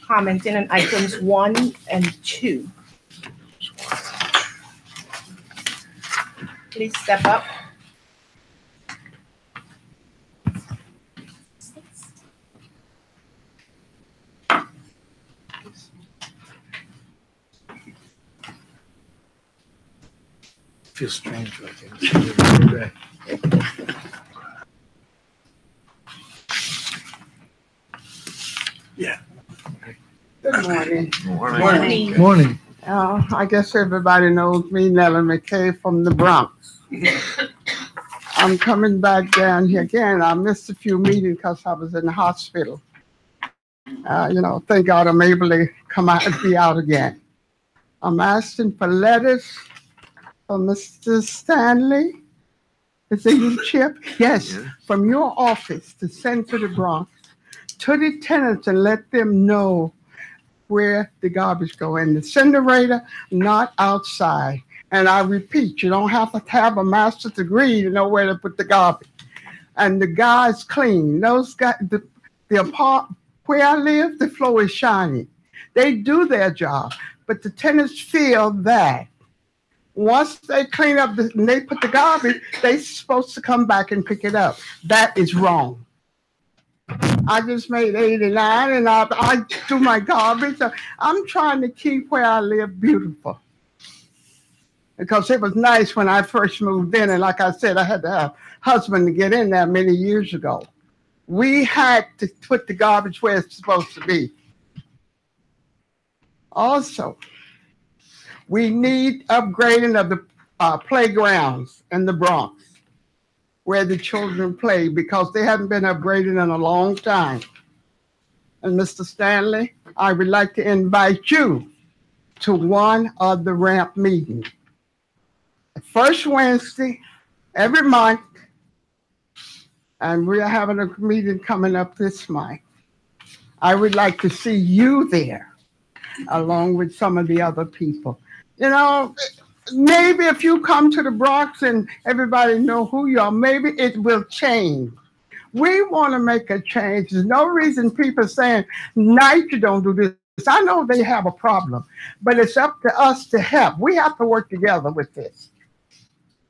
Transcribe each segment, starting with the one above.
commenting on items 1 and 2. Please step up. Feels strange right there. Yeah. Good morning. Morning. Morning. I guess everybody knows me, Nellie McKay from the Bronx. I'm coming back down here again. I missed a few meetings because I was in the hospital. Thank God I'm able to come out and be out again. I'm asking for letters from Mr. Stanley. Is it you, Chip? Yes, from your office to send to the Bronx, to the tenants, and let them know where the garbage go in the incinerator, not outside. And I repeat, you don't have to have a master's degree to know where to put the garbage. And the guys clean. Those guys, the apartment where I live, the floor is shiny. They do their job, but the tenants feel that once they clean up and they put the garbage, they're supposed to come back and pick it up. That is wrong. I just made 89 and I do my garbage. So I'm trying to keep where I live beautiful. Because it was nice when I first moved in. And like I said, I had to have a husband to get in there many years ago. We had to put the garbage where it's supposed to be. Also, we need upgrading of the playgrounds in the Bronx where the children play because they haven't been upgraded in a long time. And Mr. Stanley, I would like to invite you to one of the ramp meetings. The first Wednesday, every month, and we are having a meeting coming up this month. I would like to see you there along with some of the other people. Maybe if you come to the Bronx and everybody know who you are, maybe it will change. We want to make a change. There's no reason people saying, NYCHA don't do this. I know they have a problem, but it's up to us to help. We have to work together with this.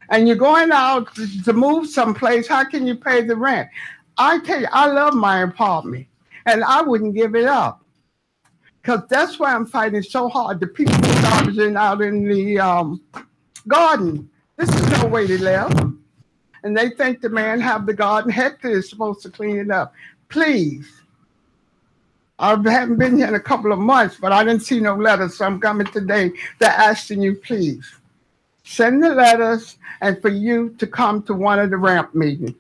And you're going out to move someplace, how can you pay the rent? I tell you, I love my apartment, and I wouldn't give it up. Because that's why I'm fighting so hard. The people garbage out in the garden. This is no way to live. And they think the man have the garden. Hector is supposed to clean it up. Please. I haven't been here in a couple of months, but I didn't see no letters, so I'm coming today to asking you, please. Send the letters and for you to come to one of the ramp meetings.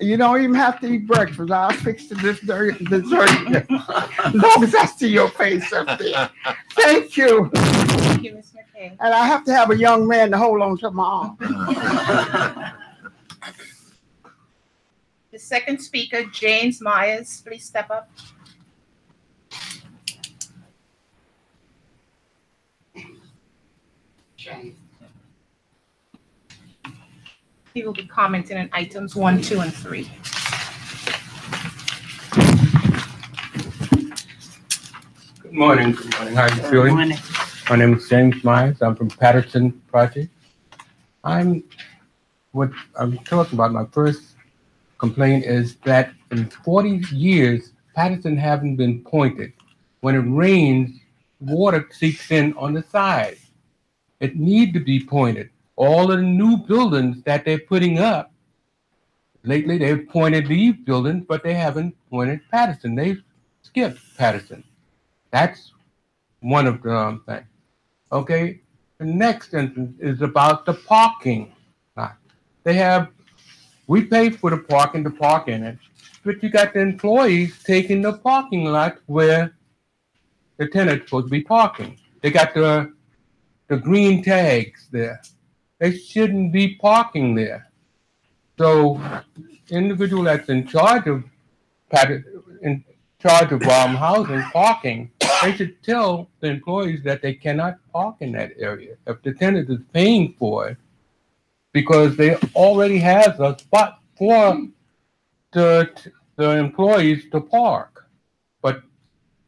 You don't even have to eat breakfast. I'll fix the dessert as long as I see your face up there. Thank you. Thank you, Ms. McKay. And I have to have a young man to hold on to my arm. The second speaker, James Myers, please step up. James. He will be commenting on items 1, 2, and 3. Good morning. Good morning. How are you feeling? Good morning. My name is James Myers. I'm from Patterson Project. What I'm talking about, my first complaint is that in 40 years, Patterson haven't been pointed. When it rains, water seeps in on the side. It needs to be pointed. All of the new buildings that they're putting up, lately they've pointed these buildings, but they haven't pointed Patterson. They've skipped Patterson. That's one of the things. Okay, the next instance is about the parking lot. We pay for the parking to park in it, but you got the employees taking the parking lot where the tenant's supposed to be parking. They got the green tags there. They shouldn't be parking there. So, individual that's in charge of housing parking, they should tell the employees that they cannot park in that area if the tenant is paying for it, because they already have a spot for the employees to park. But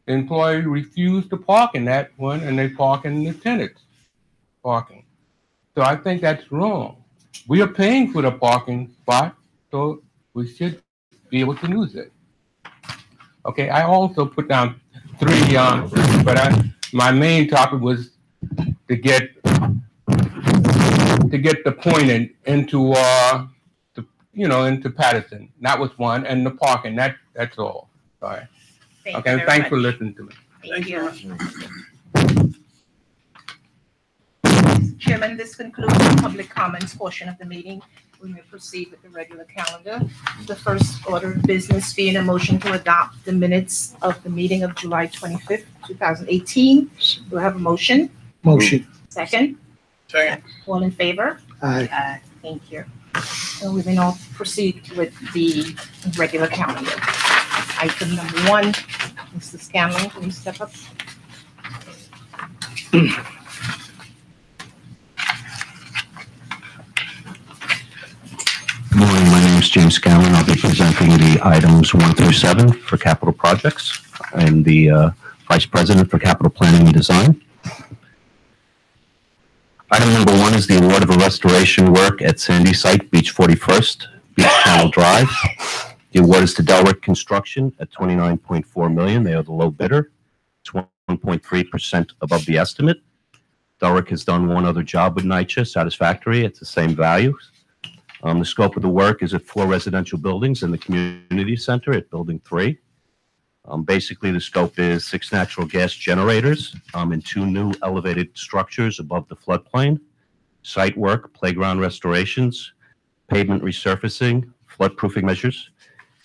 the employee refused to park in that one, and they park in the tenant's parking. So I think that's wrong. We are paying for the parking spot, so we should be able to use it. Okay, I also put down 3 but my main topic was to get the point into into Patterson. That was one, and the parking. That's all. Sorry. Okay, thanks for listening to me. Thank you. Chairman, this concludes the public comments portion of the meeting. We may proceed with the regular calendar. The first order of business being a motion to adopt the minutes of the meeting of July 25th, 2018. Do I have a motion? Motion. Second? Second. All in favor? Aye. Thank you. So we may now proceed with the regular calendar. Item number 1, Mr. Scanlon, can you step up? Good morning, my name is James Scanlon. I'll be presenting the items 1 through 7 for capital projects. I'm the Vice President for Capital Planning and Design. Item number 1 is the award of a restoration work at Sandy Site, Beach 41st, Beach Channel Drive. The award is to Delrick Construction at $29.4 million. They are the low bidder. It's 1.3% above the estimate. Delrick has done one other job with NYCHA, satisfactory. It's the same value. The scope of the work is at 4 residential buildings in the community center at Building 3. Basically, the scope is 6 natural gas generators and 2 new elevated structures above the floodplain, site work, playground restorations, pavement resurfacing, floodproofing measures,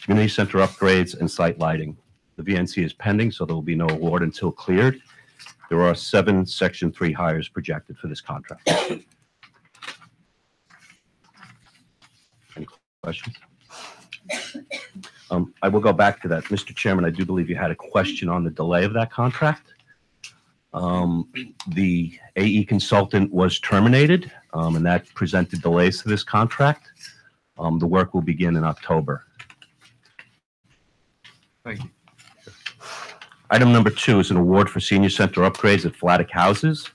community center upgrades, and site lighting. The VNC is pending, so there will be no award until cleared. There are 7 Section 3 hires projected for this contract. Any questions? I will go back to that. Mr. Chairman, I do believe you had a question on the delay of that contract. The AE consultant was terminated, and that presented delays to this contract. The work will begin in October. Thank you. Item number 2 is an award for senior center upgrades at Flattick Houses.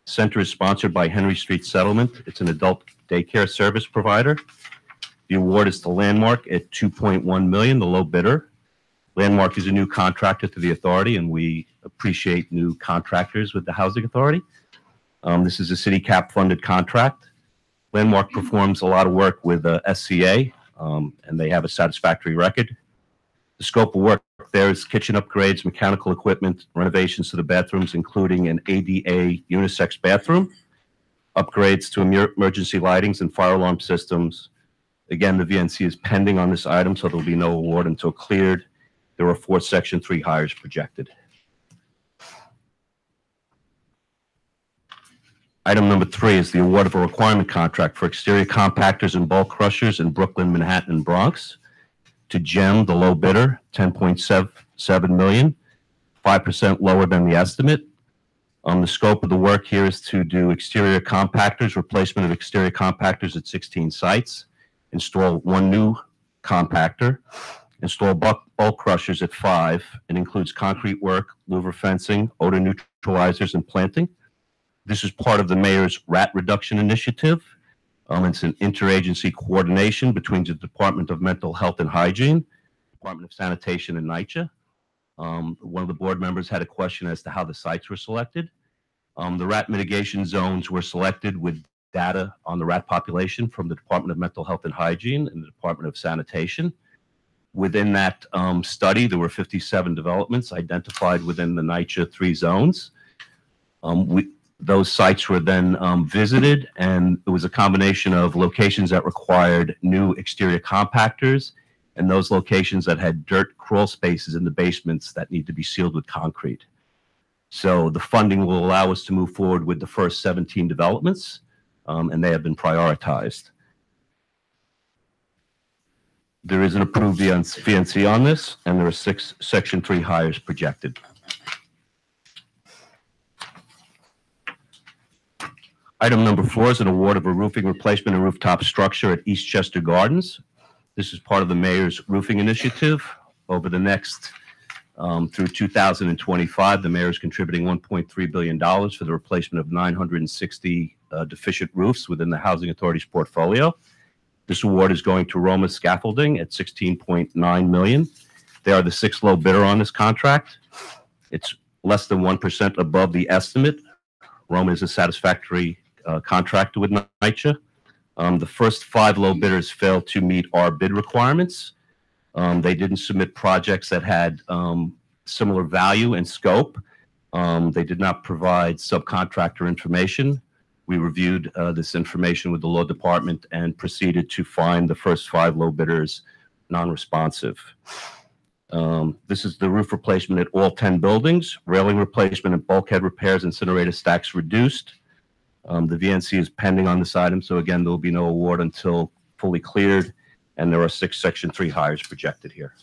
Center is sponsored by Henry Street Settlement. It's an adult daycare service provider. The award is to Landmark at $2.1 million, the low bidder. Landmark is a new contractor to the authority, and we appreciate new contractors with the Housing Authority. This is a city cap funded contract. Landmark performs a lot of work with SCA, and they have a satisfactory record. The scope of work there is kitchen upgrades, mechanical equipment, renovations to the bathrooms, including an ADA unisex bathroom, upgrades to emergency lightings and fire alarm systems. Again, the VNC is pending on this item, so there will be no award until cleared. There are 4 Section 3 hires projected. Item number 3 is the award of a requirement contract for exterior compactors and bulk crushers in Brooklyn, Manhattan, and Bronx. To GEM, the low bidder, $10.7 million, 5% lower than the estimate. The scope of the work here is to do exterior compactors, replacement of exterior compactors at 16 sites, install 1 new compactor, install bulk crushers at 5, and includes concrete work, louver fencing, odor neutralizers, and planting. This is part of the mayor's rat reduction initiative. It's an interagency coordination between the Department of Mental Health and Hygiene, Department of Sanitation, and NYCHA. One of the board members had a question as to how the sites were selected. The rat mitigation zones were selected with data on the rat population from the Department of Mental Health and Hygiene and the Department of Sanitation. Within that study, there were 57 developments identified within the NYCHA 3 zones. Those sites were then visited, and it was a combination of locations that required new exterior compactors and those locations that had dirt crawl spaces in the basements that need to be sealed with concrete. So the funding will allow us to move forward with the first 17 developments, and they have been prioritized. There is an approved VNC on this, and there are 6 Section 3 hires projected. Item number 4 is an award of a roofing replacement and rooftop structure at Eastchester Gardens. This is part of the mayor's roofing initiative. Over the next Through 2025, the mayor is contributing $1.3 billion for the replacement of 960 deficient roofs within the Housing Authority's portfolio. This award is going to Roma Scaffolding at $16.9 million. They are the sixth low bidder on this contract. It's less than 1% above the estimate. Roma is a satisfactory contractor with NYCHA. The first 5 low bidders failed to meet our bid requirements. They didn't submit projects that had similar value and scope. They did not provide subcontractor information. We reviewed this information with the law department and proceeded to find the first 5 low bidders non-responsive. This is the roof replacement at all 10 buildings, railing replacement and bulkhead repairs, incinerator stacks reduced. The VNC is pending on this item, so again, there will be no award until fully cleared, and there are 6 Section 3 hires projected here.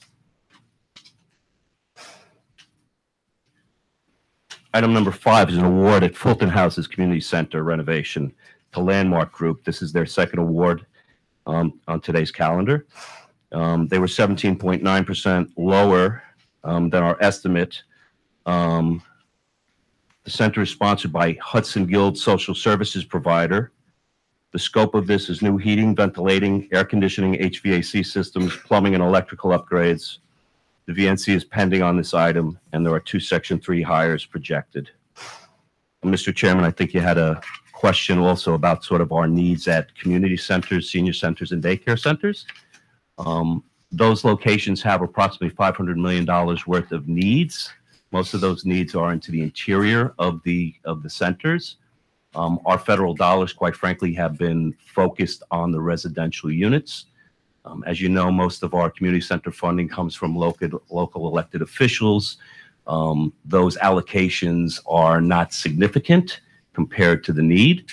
Item number 5 is an award at Fulton Houses Community Center renovation to Landmark Group. This is their second award on today's calendar. They were 17.9% lower than our estimate. The center is sponsored by Hudson Guild Social Services Provider. The scope of this is new heating, ventilating, air conditioning, HVAC systems, plumbing, and electrical upgrades. The VNC is pending on this item, and there are 2 Section 3 hires projected. And Mr. Chairman, I think you had a question also about sort of our needs at community centers, senior centers, and daycare centers. Those locations have approximately $500 million worth of needs. Most of those needs are into the interior of the centers. Our federal dollars, quite frankly, have been focused on the residential units. As you know, most of our community center funding comes from local elected officials. Those allocations are not significant compared to the need.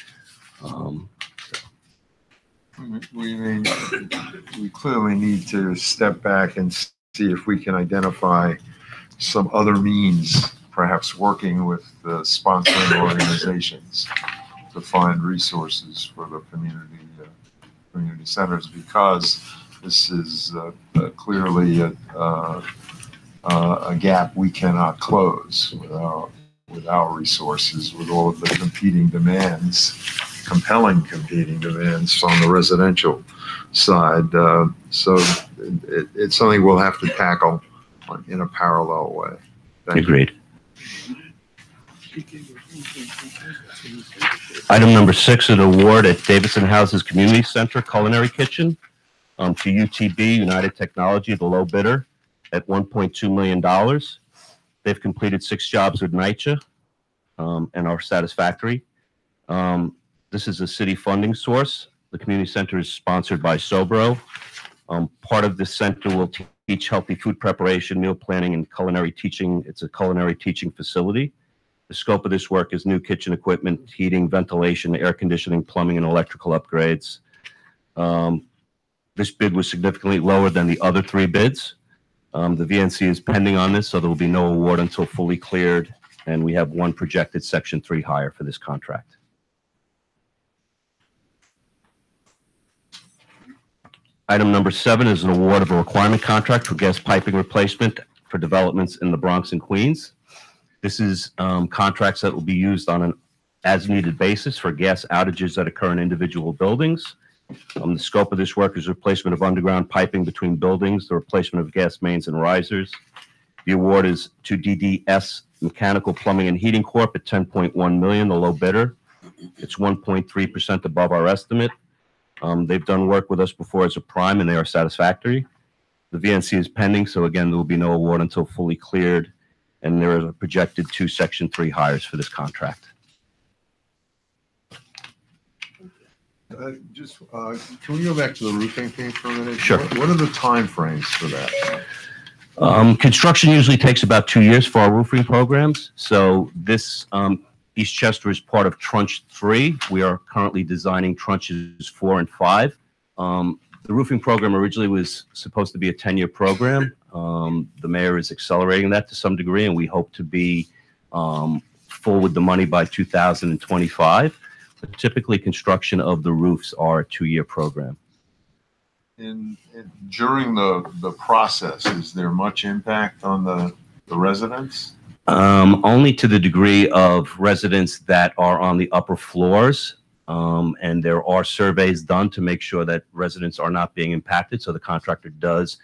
We clearly need to step back and see if we can identify some other means, perhaps working with the sponsoring organizations to find resources for the community centers, because this is clearly a gap we cannot close with our resources, with all of the competing demands, compelling competing demands on the residential side. So it's something we'll have to tackle in a parallel way. Agreed. Item number 6, an award at Davidson Houses Community Center Culinary Kitchen to UTB, United Technology, the low bidder, at $1.2 million. They've completed 6 jobs with NYCHA and are satisfactory. This is a city funding source. The community center is sponsored by Sobro. Part of this center will teach healthy food preparation, meal planning, and culinary teaching. It's a culinary teaching facility. The scope of this work is new kitchen equipment, heating, ventilation, air conditioning, plumbing, and electrical upgrades. This bid was significantly lower than the other 3 bids. The VNC is pending on this, so there will be no award until fully cleared, and we have 1 projected Section 3 hire for this contract. Item number 7 is an award of a requirement contract for gas piping replacement for developments in the Bronx and Queens. This is contracts that will be used on an as-needed basis for gas outages that occur in individual buildings. The scope of this work is replacement of underground piping between buildings, the replacement of gas mains and risers. The award is to DDS Mechanical Plumbing and Heating Corp. at $10.1 million, the low bidder. It's 1.3% above our estimate. They've done work with us before as a prime, and they are satisfactory. The VNC is pending, so again, there will be no award until fully cleared, and there are projected 2 Section 3 hires for this contract. Can we go back to the roofing thing for a minute? Sure. What are the time frames for that? Construction usually takes about 2 years for our roofing programs. So this East Chester is part of Tranche 3. We are currently designing Tranches 4 and 5. The roofing program originally was supposed to be a 10-year program. The mayor is accelerating that to some degree, and we hope to be full with the money by 2025. But typically, construction of the roofs are a 2-year program. During the process, is there much impact on the the residents? Only to the degree of residents that are on the upper floors. And there are surveys done to make sure that residents are not being impacted. So the contractor does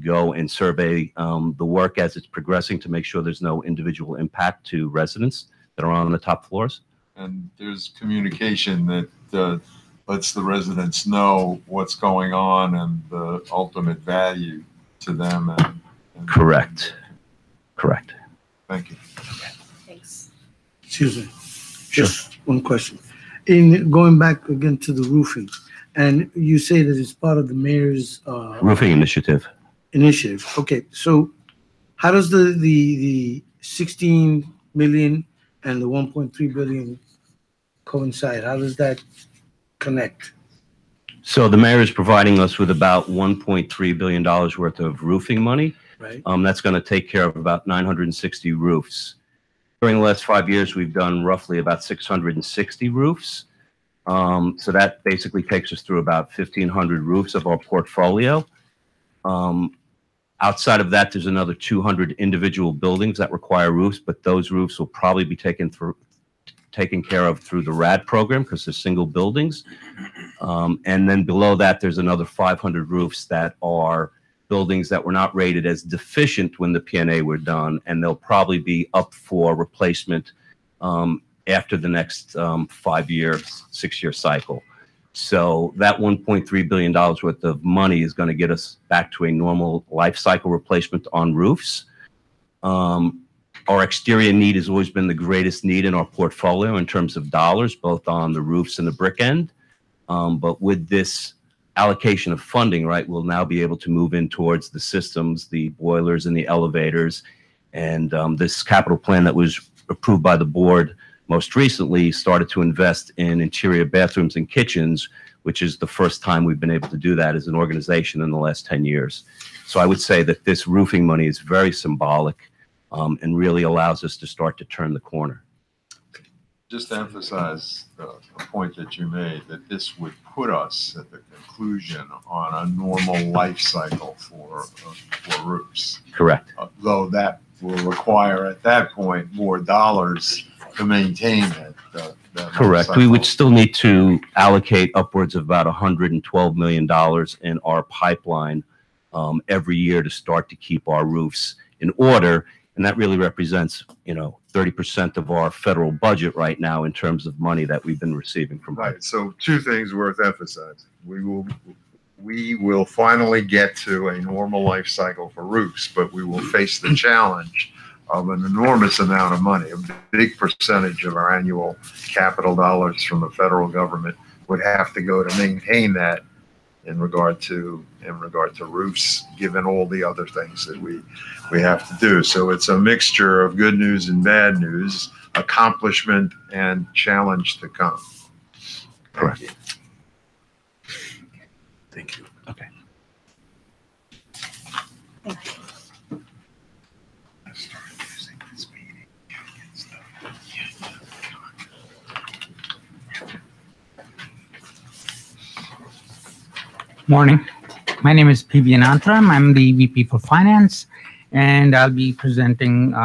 go and survey the work as it's progressing to make sure there's no individual impact to residents that are on the top floors. And there's communication that lets the residents know what's going on and the ultimate value to them. And Correct. Correct. Thank you. Thanks. Excuse me, just one question. In going back again to the roofing, and you say that it's part of the mayor's Roofing initiative. initiative. Okay, so how does the 16 million and the 1.3 billion coincide? How does that connect? So the mayor is providing us with about $1.3 billion worth of roofing money. Right. That's going to take care of about 960 roofs. During the last 5 years, we've done roughly about 660 roofs. So that basically takes us through about 1,500 roofs of our portfolio. Outside of that, there's another 200 individual buildings that require roofs, but those roofs will probably be taken care of through the RAD program because they're single buildings. And then below that, there's another 500 roofs that are buildings that were not rated as deficient when the P&A were done, and they'll probably be up for replacement after the next 5-year, 6-year cycle. So that $1.3 billion worth of money is going to get us back to a normal life cycle replacement on roofs. Our exterior need has always been the greatest need in our portfolio in terms of dollars, both on the roofs and the brick end. But with this allocation of funding, right, we'll now be able to move in towards the systems, the boilers and the elevators. And this capital plan that was approved by the board most recently started to invest in interior bathrooms and kitchens, which is the first time we've been able to do that as an organization in the last 10 years. So I would say that this roofing money is very symbolic and really allows us to start to turn the corner. Just to emphasize the point that you made, that this would put us at the conclusion on a normal life cycle for roofs. Correct. Though that will require at that point more dollars to maintain that Correct. life We would cycle. still need to allocate upwards of about $112 million in our pipeline every year to start to keep our roofs in order. And that really represents, 30% of our federal budget right now in terms of money that we've been receiving from. Right. So two things worth emphasizing. We will finally get to a normal life cycle for roofs, but we will face the challenge of an enormous amount of money. A big percentage of our annual capital dollars from the federal government would have to go to maintain that in regard to roofs, given all the other things that we have to do. So it's a mixture of good news and bad news, accomplishment and challenge to come. Correct. Thank you. Okay. Morning. My name is P.V. Anantram. I'm the VP for Finance, and I'll be presenting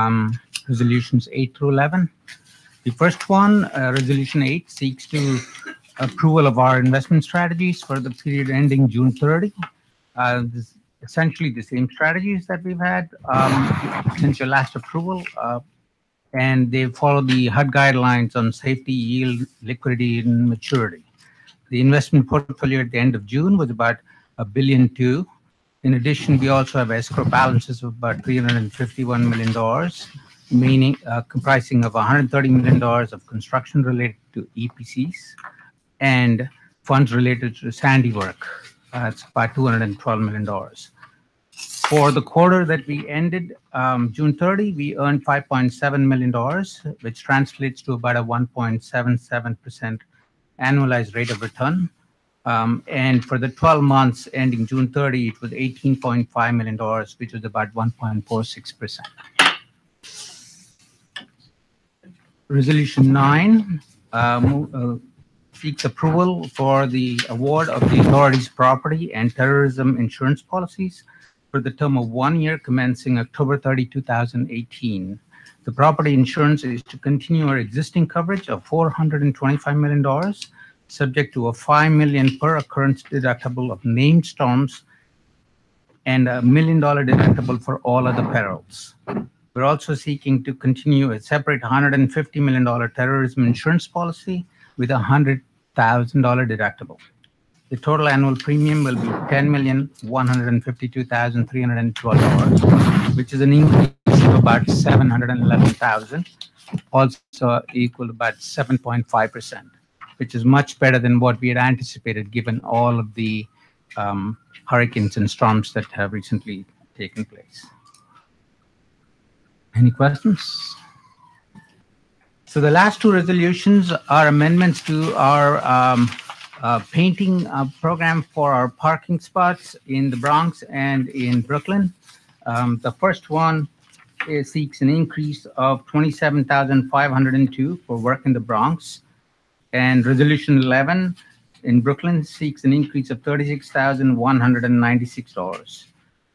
resolutions 8 through 11. The first one, Resolution 8, seeks to approval of our investment strategies for the period ending June 30. This is essentially the same strategies that we've had since your last approval, and they follow the HUD guidelines on safety, yield, liquidity, and maturity. The investment portfolio at the end of June was about $1.2 billion. In addition, we also have escrow balances of about $351 million, meaning comprising of $130 million of construction related to EPCs and funds related to Sandy work. It's about $212 million. For the quarter that we ended June 30, we earned $5.7 million, which translates to about a 1.77% annualized rate of return. And for the 12 months ending June 30, it was $18.5 million, which was about 1.46%. Resolution 9 seeks approval for the award of the authority's property and terrorism insurance policies. for the term of 1 year commencing October 30, 2018. The property insurance is to continue our existing coverage of $425 million, subject to a $5 million per occurrence deductible of named storms and a $1 million deductible for all other perils. We're also seeking to continue a separate $150 million terrorism insurance policy with a $100,000 deductible. The total annual premium will be $10,152,312, which is an increase of about $711,000, also equal to about 7.5%, which is much better than what we had anticipated given all of the hurricanes and storms that have recently taken place. Any questions? So the last two resolutions are amendments to our painting program for our parking spots in the Bronx and in Brooklyn. The first one seeks an increase of $27,502 for work in the Bronx. And Resolution 11 in Brooklyn seeks an increase of $36,196.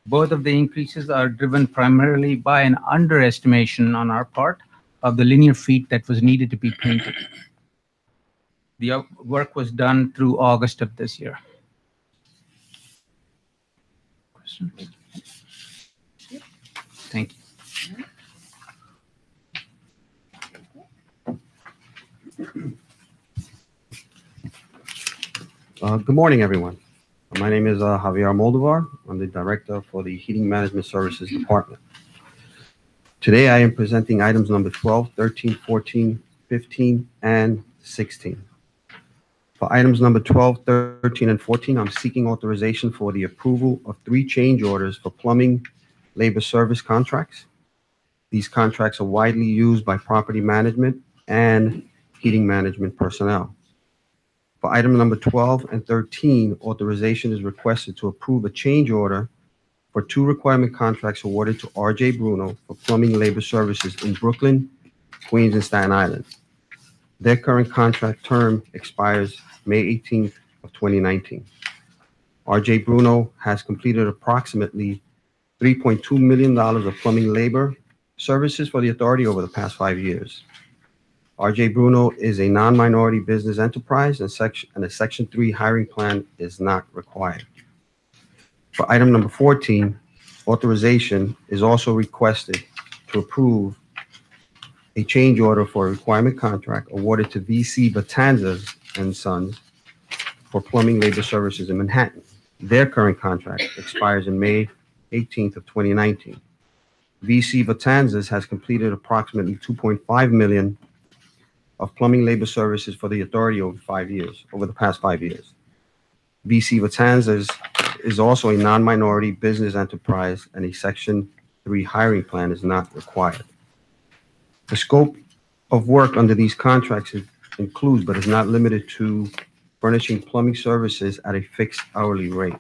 Both of the increases are driven primarily by an underestimation on our part of the linear feet that was needed to be painted. The work was done through August of this year. Questions? Thank you. Good morning, everyone. My name is Javier Moldovar. I'm the Director for the Heating Management Services Department. Today, I am presenting items number 12, 13, 14, 15, and 16. For items number 12, 13, and 14, I'm seeking authorization for the approval of 3 change orders for plumbing labor service contracts. These contracts are widely used by property management and heating management personnel. For item number 12 and 13, authorization is requested to approve a change order for 2 requirement contracts awarded to R.J. Bruno for plumbing labor services in Brooklyn, Queens, and Staten Island. Their current contract term expires May 18th of 2019. R.J. Bruno has completed approximately $3.2 million of plumbing labor services for the authority over the past 5 years. R.J. Bruno is a non-minority business enterprise, and a Section 3 hiring plan is not required. For item number 14, authorization is also requested to approve a change order for a requirement contract awarded to V.C. Batanzas and Sons for plumbing labor services in Manhattan. Their current contract expires in May 18th of 2019. V.C. Batanzas has completed approximately $2.5 million of plumbing labor services for the authority over the past 5 years. V.C. Batanzas is also a non-minority business enterprise, and a Section 3 hiring plan is not required. The scope of work under these contracts includes, but is not limited to, furnishing plumbing services at a fixed hourly rate.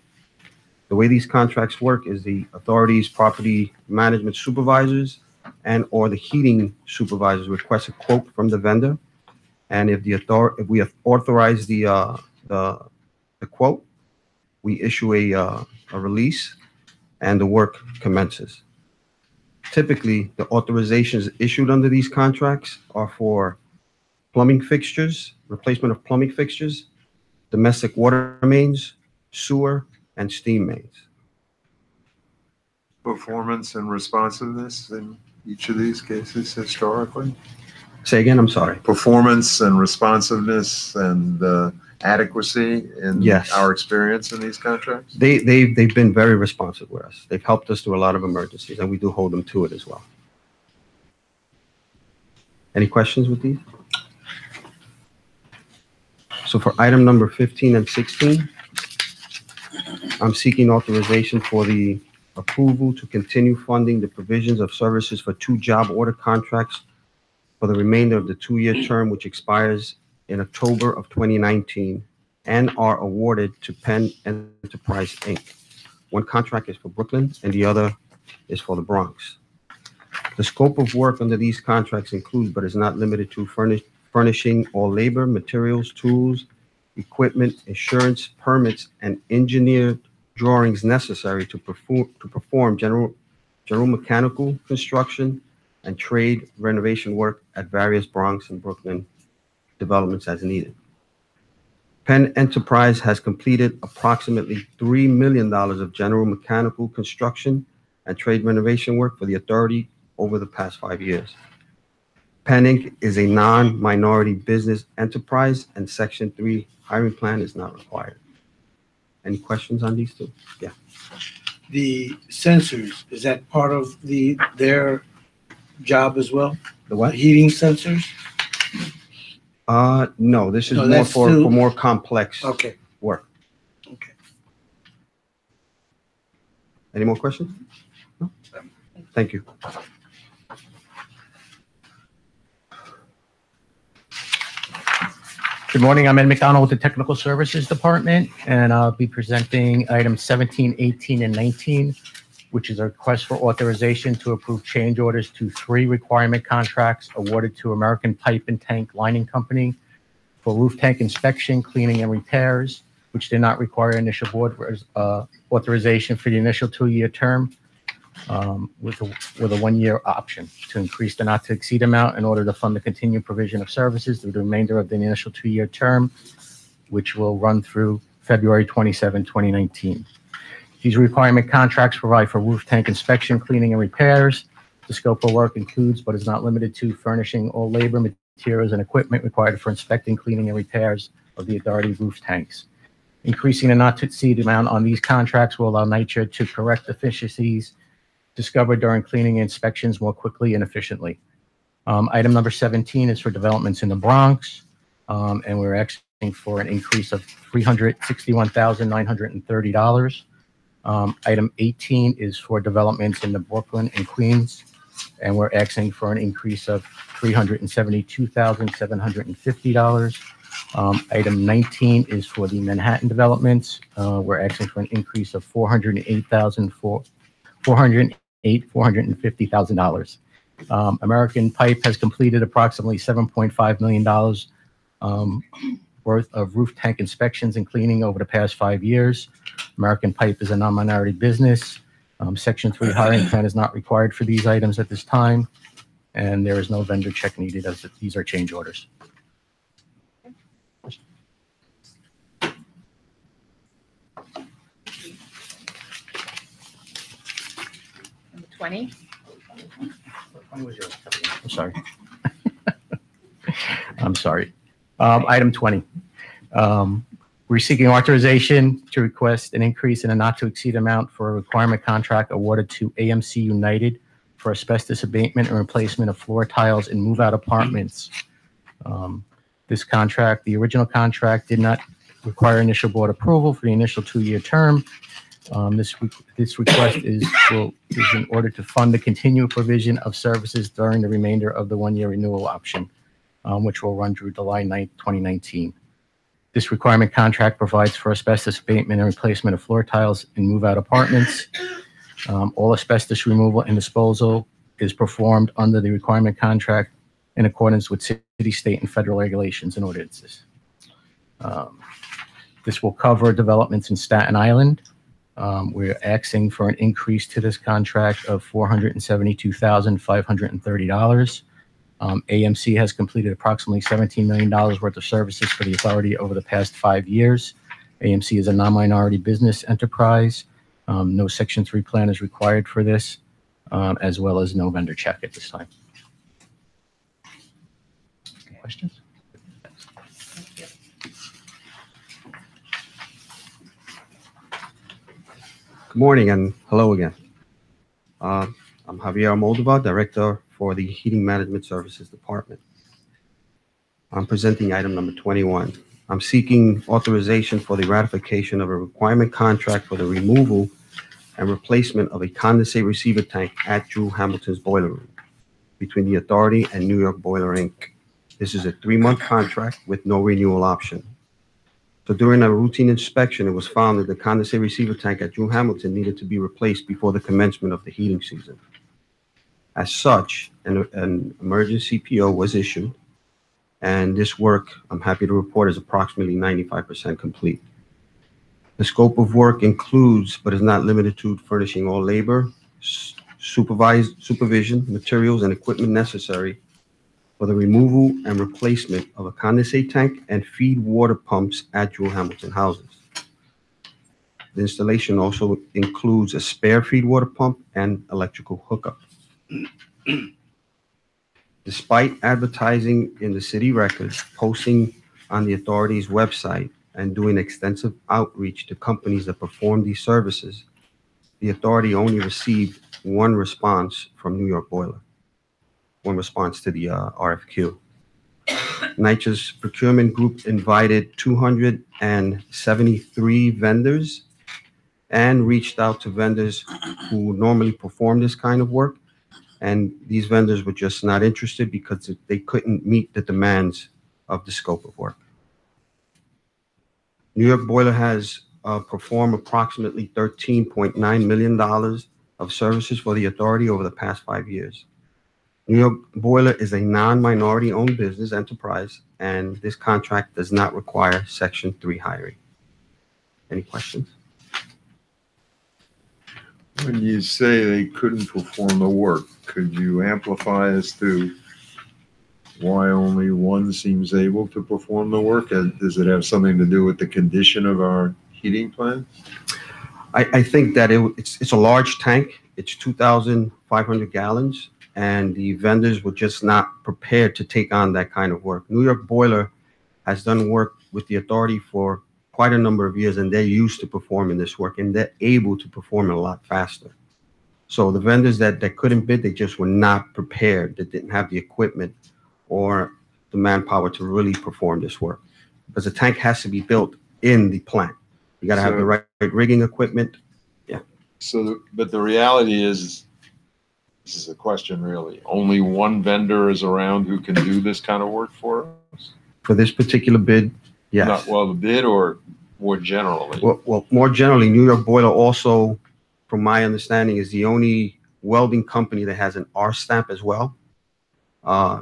The way these contracts work is the authority's property management supervisors and or the heating supervisors request a quote from the vendor, and if we have authorized the quote, we issue a release, and the work commences. Typically, the authorizations issued under these contracts are for plumbing fixtures, replacement of plumbing fixtures, domestic water mains, sewer, and steam mains. Performance and responsiveness in each of these cases historically? Say again, I'm sorry. Performance and responsiveness and adequacy in Yes. our experience in these contracts? They've been very responsive with us. They've helped us through a lot of emergencies, and we do hold them to it as well. Any questions with these? So for item number 15 and 16, I'm seeking authorization for the approval to continue funding the provisions of services for 2 job order contracts for the remainder of the 2-year term, which expires in October of 2019, and are awarded to Penn Enterprise, Inc. One contract is for Brooklyn, and the other is for the Bronx. The scope of work under these contracts includes, but is not limited to, furnishing all labor, materials, tools, equipment, insurance, permits, and engineered drawings necessary to perform general mechanical construction and trade renovation work at various Bronx and Brooklyn developments as needed. Penn Enterprise has completed approximately $3 million of general mechanical construction and trade renovation work for the authority over the past 5 years. Penn Inc. is a non-minority business enterprise, and Section 3 hiring plan is not required. Any questions on these two? Yeah. The sensors, is that part of their job as well? The what? Heating sensors? No, this is No, more that's for still- more complex Okay, work. okay. Any more questions? No? Thank you. Good morning, I'm Ed McDonald with the Technical Services Department, and I'll be presenting items 17, 18, and 19, which is a request for authorization to approve change orders to 3 requirement contracts awarded to American Pipe and Tank Lining Company for roof tank inspection, cleaning, and repairs, which did not require initial board authorization for the initial 2-year term, with a 1-year option to increase the not-to-exceed amount in order to fund the continued provision of services through the remainder of the initial 2-year term, which will run through February 27, 2019. These requirement contracts provide for roof tank inspection, cleaning, and repairs. The scope of work includes, but is not limited to, furnishing all labor, materials, and equipment required for inspecting, cleaning, and repairs of the authority roof tanks. Increasing the not-to-exceed amount on these contracts will allow NYCHA to correct deficiencies discovered during cleaning inspections more quickly and efficiently. Item number 17 is for developments in the Bronx, and we're asking for an increase of $361,930. Item 18 is for developments in the Brooklyn and Queens, and we're asking for an increase of $372,750. Item 19 is for the Manhattan developments. We're asking for an increase of $450,000. American Pipe has completed approximately $7.5 million worth of roof tank inspections and cleaning over the past 5 years. American Pipe is a non-minority business. Section 3 hiring plan is not required for these items at this time, and there is no vendor check needed as these are change orders. Number 20. I'm sorry. I'm sorry. Item 20. We're seeking authorization to request an increase in a not-to-exceed amount for a requirement contract awarded to AMC United for asbestos abatement and replacement of floor tiles in move-out apartments. This contract, the original contract, did not require initial board approval for the initial 2-year term. This request is in order to fund the continued provision of services during the remainder of the 1-year renewal option, which will run through July 9th, 2019. This requirement contract provides for asbestos abatement and replacement of floor tiles in move-out apartments. All asbestos removal and disposal is performed under the requirement contract in accordance with city, state, and federal regulations and ordinances. This will cover developments in Staten Island. We're asking for an increase to this contract of $472,530. AMC has completed approximately $17 million worth of services for the authority over the past 5 years. AMC is a non-minority business enterprise. No Section 3 plan is required for this, as well as no vendor check at this time. Any questions? Thank you. Good morning and hello again. I'm Javier Moldovar, Director for the Heating Management Services Department. I'm presenting item number 21. I'm seeking authorization for the ratification of a requirement contract for the removal and replacement of a condensate receiver tank at Drew Hamilton's boiler room between the authority and New York Boiler Inc. This is a 3-month contract with no renewal option. So during a routine inspection, it was found that the condensate receiver tank at Drew Hamilton needed to be replaced before the commencement of the heating season. As such, an emergency PO was issued, and this work, I'm happy to report, is approximately 95% complete. The scope of work includes, but is not limited to, furnishing all labor, supervision, materials, and equipment necessary for the removal and replacement of a condensate tank and feed water pumps at Jewel Hamilton houses. The installation also includes a spare feed water pump and electrical hookup. Despite advertising in the city records, posting on the authority's website, and doing extensive outreach to companies that perform these services, the authority only received one response from New York Boiler, one response to the RFQ. NYCHA's procurement group invited 273 vendors and reached out to vendors who normally perform this kind of work. And these vendors were just not interested because they couldn't meet the demands of the scope of work. New York Boiler has performed approximately $13.9 million of services for the authority over the past 5 years. New York Boiler is a non-minority owned business enterprise, and this contract does not require Section 3 hiring. Any questions? When you say they couldn't perform the work, could you amplify as to why only one seems able to perform the work? Does it have something to do with the condition of our heating plant? I think that it's a large tank. It's 2,500 gallons, and the vendors were just not prepared to take on that kind of work. New York Boiler has done work with the authority for quite a number of years, and they're used to performing this work, and they're able to perform it a lot faster. So the vendors that couldn't bid, they just were not prepared. They didn't have the equipment or the manpower to really perform this work, because the tank has to be built in the plant. You got to have the right rigging equipment. Yeah. So, but the reality is, this is a question really, only one vendor is around who can do this kind of work for us? For this particular bid, yes. Not, well, the bid or more generally? Well, more generally, New York Boiler also, from my understanding, is the only welding company that has an R stamp as well,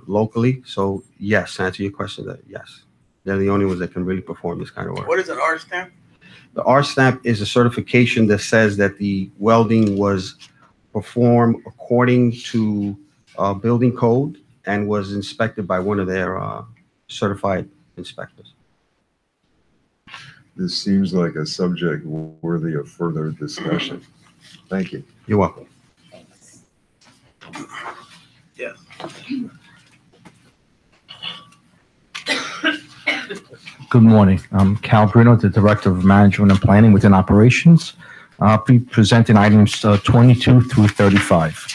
locally. So yes, to answer your question, that yes, they're the only ones that can really perform this kind of work. What is an R stamp? The R stamp is a certification that says that the welding was performed according to building code and was inspected by one of their certified inspectors. This seems like a subject worthy of further discussion. Thank you. You're welcome. Yes. Good morning. I'm Cal Bruno, the Director of Management and Planning within Operations. I'll be presenting items 22 through 35.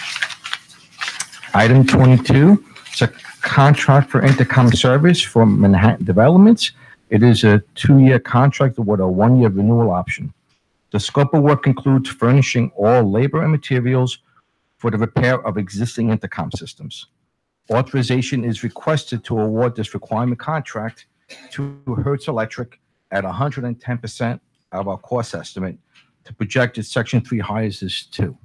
Item 22 is a contract for intercom service for Manhattan Developments. It is a 2-year contract with a 1-year renewal option. The scope of work includes furnishing all labor and materials for the repair of existing intercom systems. Authorization is requested to award this requirement contract to Hertz Electric at 110% of our cost estimate. The projected Section 3 hires is 2.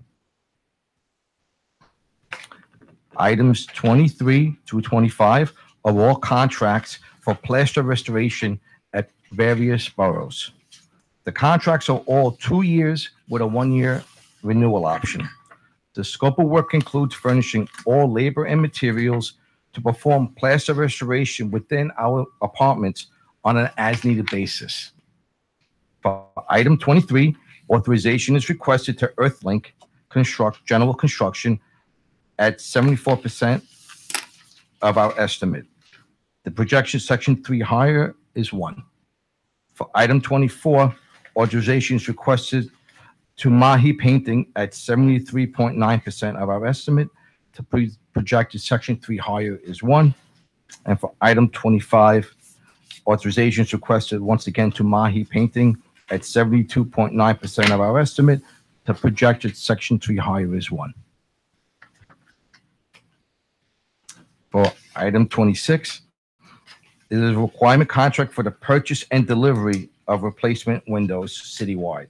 Items 23 through 25 are all contracts for plaster restoration at various boroughs. The contracts are all 2 years with a 1-year renewal option. The scope of work includes furnishing all labor and materials to perform plaster restoration within our apartments on an as-needed basis. For item 23, authorization is requested to Earthlink General Construction at 74% of our estimate. The projection Section 3 hire is 1. For item 24, authorization is requested to Mahi Painting at 73.9% of our estimate. The projected Section 3 hire is 1. And for item 25, authorization is requested once again to Mahi Painting at 72.9% of our estimate. The projected Section 3 hire is 1. For item 26, it is a requirement contract for the purchase and delivery of replacement windows citywide.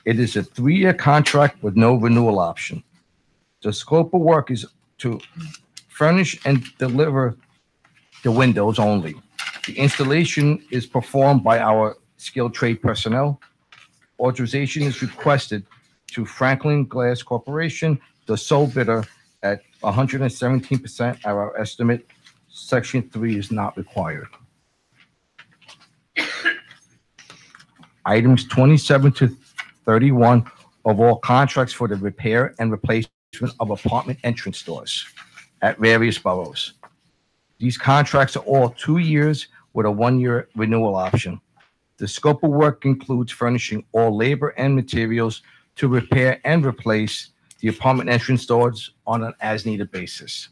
It is a 3-year contract with no renewal option. The scope of work is to furnish and deliver the windows only. The installation is performed by our skilled trade personnel. Authorization is requested to Franklin Glass Corporation, the sole bidder, at 117% of our estimate. Section 3 is not required. Items 27 to 31 of all contracts for the repair and replacement of apartment entrance doors at various boroughs. These contracts are all 2 years with a 1-year renewal option. The scope of work includes furnishing all labor and materials to repair and replace the apartment entrance doors on an as-needed basis.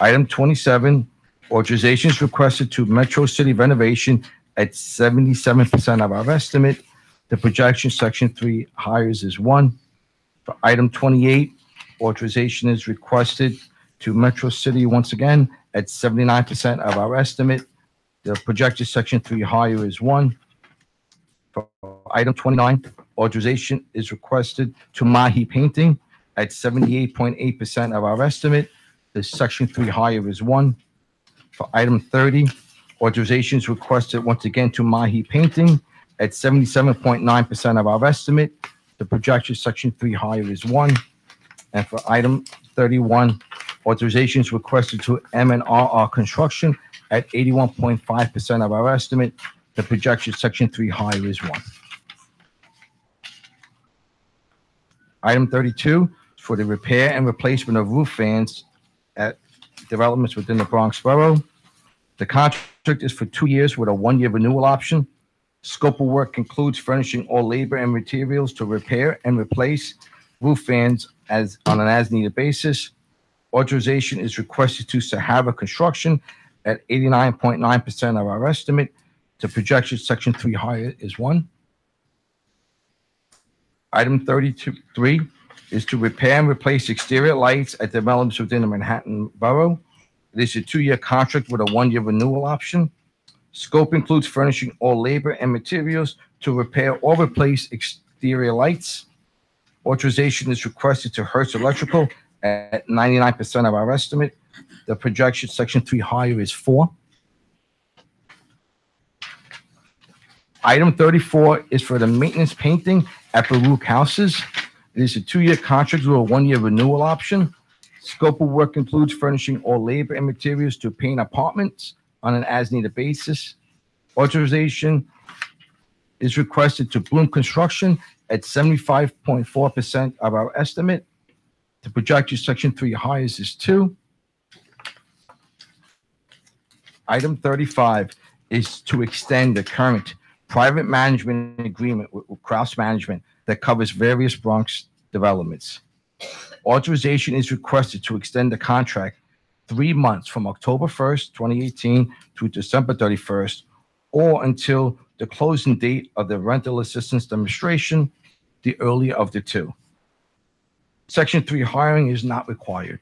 Item 27, authorization is requested to Metro City Renovation at 77% of our estimate. The projection, Section 3, hires is 1. For item 28, authorization is requested to Metro City once again at 79% of our estimate. The projected Section 3 hire is 1. For item 29, authorization is requested to Mahi Painting at 78.8% of our estimate. The Section 3 hire is 1. For item 30, authorization is requested once again to Mahi Painting at 77.9% of our estimate. The projected Section 3 hire is 1. And for item 31, authorization is requested to M&RR Construction at 81.5% of our estimate. The projection Section 3 hire is 1. Item 32, for the repair and replacement of roof fans at developments within the Bronx Borough. The contract is for 2 years with a 1-year renewal option. Scope of work includes furnishing all labor and materials to repair and replace roof fans on an as-needed basis. Authorization is requested to Sahara Construction at 89.9% of our estimate. The projection Section 3 hire is 1. Item 33 is to repair and replace exterior lights at developments within the Manhattan Borough. It is a 2-year contract with a 1-year renewal option. Scope includes furnishing all labor and materials to repair or replace exterior lights. Authorization is requested to Hertz Electrical at 99% of our estimate. The projection Section 3 hire is 4. Item 34 is for the maintenance painting at Baruch Houses. It is a 2-year contract with a 1-year renewal option. Scope of work includes furnishing all labor and materials to paint apartments on an as-needed basis. Authorization is requested to Bloom Construction at 75.4% of our estimate. The projected Section 3 hires is 2. Item 35 is to extend the current private management agreement with Kraus Management that covers various Bronx developments. Authorization is requested to extend the contract 3 months from October 1st, 2018 to December 31st, or until the closing date of the rental assistance demonstration, the earlier of the two. Section 3 hiring is not required.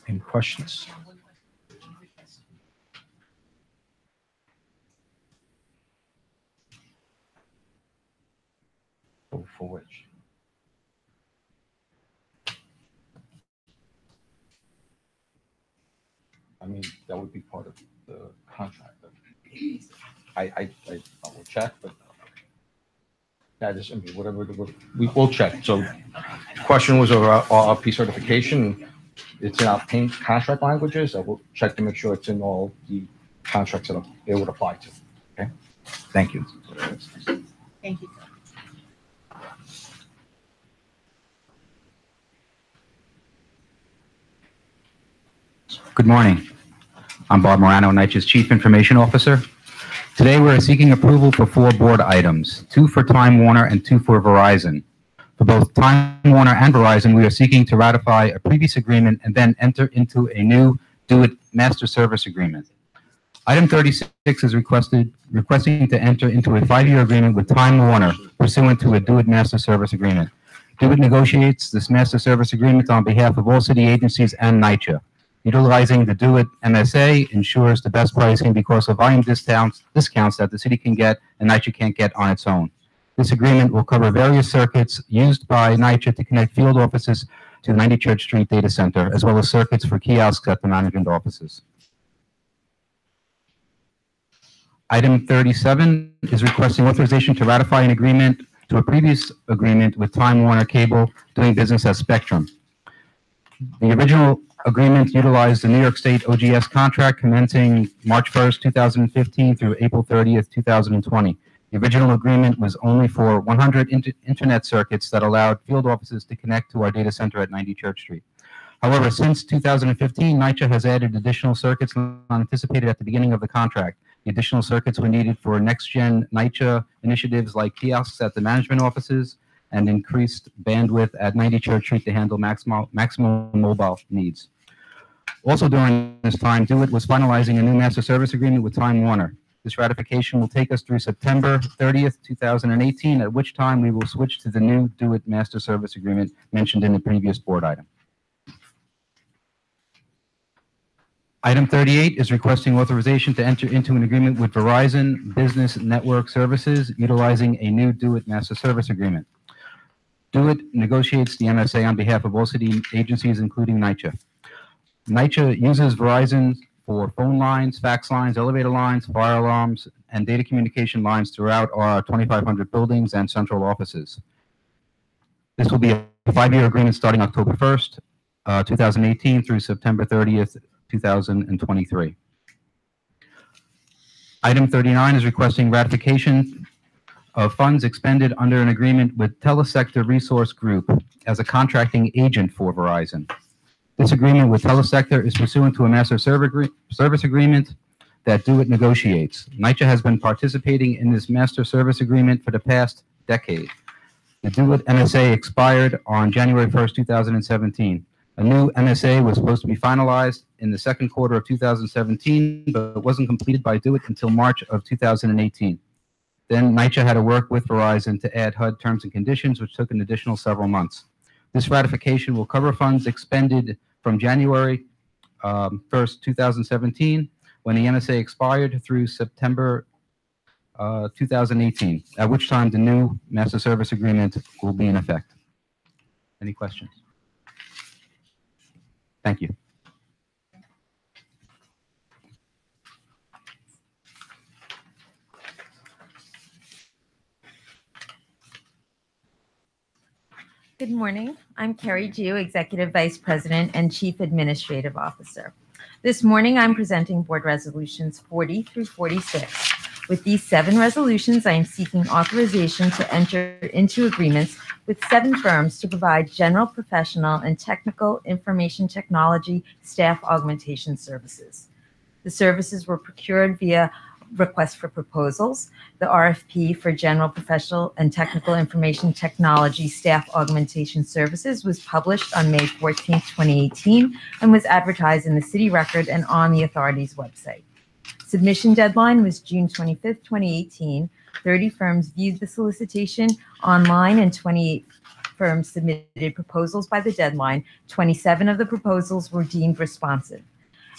Any questions? For which? I mean, that would be part of the contract. I will check, but that is, I mean, whatever, we will check. So the question was about RP certification. It's in our paint contract languages. I will check to make sure it's in all the contracts that it would apply to. Okay, thank you. Thank you. Good morning. I'm Bob Morano, NYCHA's Chief Information Officer. Today, we're seeking approval for 4 board items, 2 for Time Warner and 2 for Verizon. For both Time Warner and Verizon, we are seeking to ratify a previous agreement and then enter into a new Do-It Master Service Agreement. Item 36 is requesting to enter into a 5-year agreement with Time Warner pursuant to a Do-It Master Service Agreement. Do-It negotiates this Master Service Agreement on behalf of all city agencies and NYCHA. Utilizing the Do-It MSA ensures the best pricing because of volume discounts that the city can get and NYCHA can't get on its own. This agreement will cover various circuits used by NYCHA to connect field offices to the 90 Church Street data center, as well as circuits for kiosks at the management offices. Item 37 is requesting authorization to ratify an agreement to a previous agreement with Time Warner Cable doing business as Spectrum. The original agreement utilized the New York State OGS contract commencing March 1st, 2015 through April 30th, 2020. The original agreement was only for 100 internet circuits that allowed field offices to connect to our data center at 90 Church Street. However, since 2015, NYCHA has added additional circuits not anticipated at the beginning of the contract. The additional circuits were needed for next-gen NYCHA initiatives like kiosks at the management offices and increased bandwidth at 90 Church Street to handle maximum mobile needs. Also during this time, DoIT was finalizing a new master service agreement with Time Warner. This ratification will take us through September 30th, 2018, at which time we will switch to the new DoIT master service agreement mentioned in the previous board item. Item 38 is requesting authorization to enter into an agreement with Verizon Business Network Services utilizing a new DoIT master service agreement. DoIT negotiates the MSA on behalf of all city agencies, including NYCHA. NYCHA uses Verizon for phone lines, fax lines, elevator lines, fire alarms, and data communication lines throughout our 2,500 buildings and central offices. This will be a 5-year agreement starting October 1st, 2018 through September 30th, 2023. Item 39 is requesting ratification of funds expended under an agreement with Telesector Resource Group as a contracting agent for Verizon. This agreement with Telesector is pursuant to a master service agreement that DoIT negotiates. NYCHA has been participating in this master service agreement for the past decade. The DoIT MSA expired on January 1st, 2017. A new MSA was supposed to be finalized in the second quarter of 2017, but wasn't completed by DoIT until March of 2018. Then NYCHA had to work with Verizon to add HUD terms and conditions, which took an additional several months. This ratification will cover funds expended from January 1st, 2017, when the MSA expired, through September 2018, at which time the new master service agreement will be in effect. Any questions? Thank you. Good morning. I'm Carrie Jew, Executive Vice President and Chief Administrative Officer. This morning, I'm presenting Board Resolutions 40 through 46. With these 7 resolutions, I am seeking authorization to enter into agreements with 7 firms to provide general, professional, and technical information technology staff augmentation services. The services were procured via request for proposals. The RFP for general, professional, and technical information technology staff augmentation services was published on May 14, 2018, and was advertised in the City Record and on the authority's website. Submission deadline was June 25th, 2018. 30 firms viewed the solicitation online and 28 firms submitted proposals by the deadline. 27 of the proposals were deemed responsive.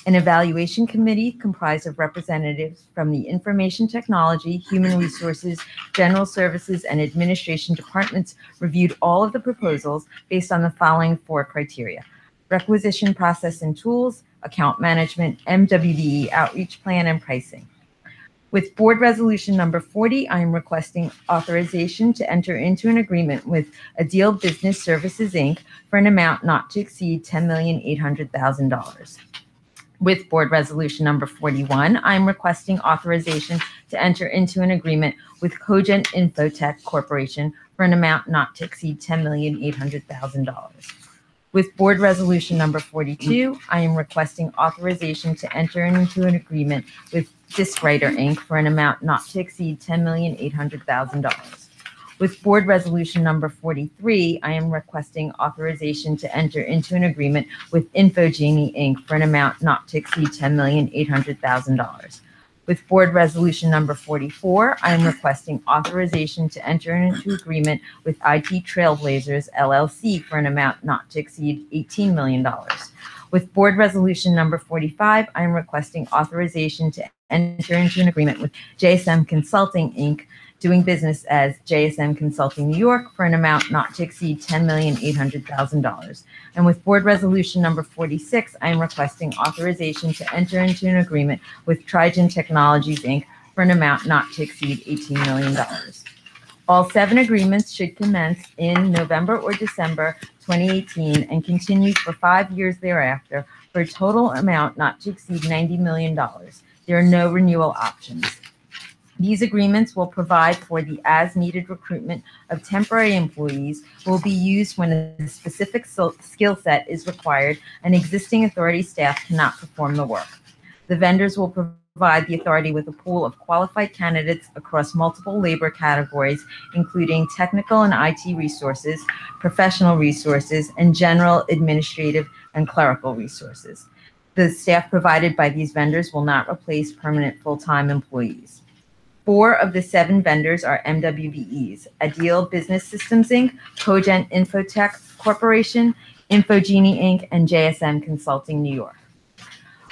An evaluation committee comprised of representatives from the Information Technology, Human Resources, General Services, and Administration departments reviewed all of the proposals based on the following 4 criteria: requisition process and tools, account management, MWBE outreach plan, and pricing. With Board Resolution number 40, I am requesting authorization to enter into an agreement with Adeel Business Services, Inc. for an amount not to exceed $10,800,000. With Board Resolution number 41, I am requesting authorization to enter into an agreement with Cogent Infotech Corporation for an amount not to exceed $10,800,000. With Board Resolution number 42, I am requesting authorization to enter into an agreement with Diskwriter, Inc. for an amount not to exceed $10,800,000. With Board Resolution number 43, I am requesting authorization to enter into an agreement with Infogenie, Inc. for an amount not to exceed $10,800,000. With Board Resolution number 44, I am requesting authorization to enter into agreement with IT Trailblazers, LLC for an amount not to exceed $18 million. With Board Resolution number 45, I am requesting authorization to enter into an agreement with JSM Consulting, Inc., doing business as JSM Consulting New York for an amount not to exceed $10,800,000. And with Board Resolution number 46, I am requesting authorization to enter into an agreement with Trigen Technologies, Inc. for for an amount not to exceed $18 million. All 7 agreements should commence in November or December 2018 and continue for 5 years thereafter for a total amount not to exceed $90 million. There are no renewal options. These agreements will provide for the as-needed recruitment of temporary employees who will be used when a specific skill set is required and existing authority staff cannot perform the work. The vendors will provide the authority with a pool of qualified candidates across multiple labor categories, including technical and IT resources, professional resources, and general administrative and clerical resources. The staff provided by these vendors will not replace permanent full-time employees. 4 of the 7 vendors are MWBEs: Ideal Business Systems, Inc., Cogent Infotech Corporation, Infogenie, Inc., and JSM Consulting, New York.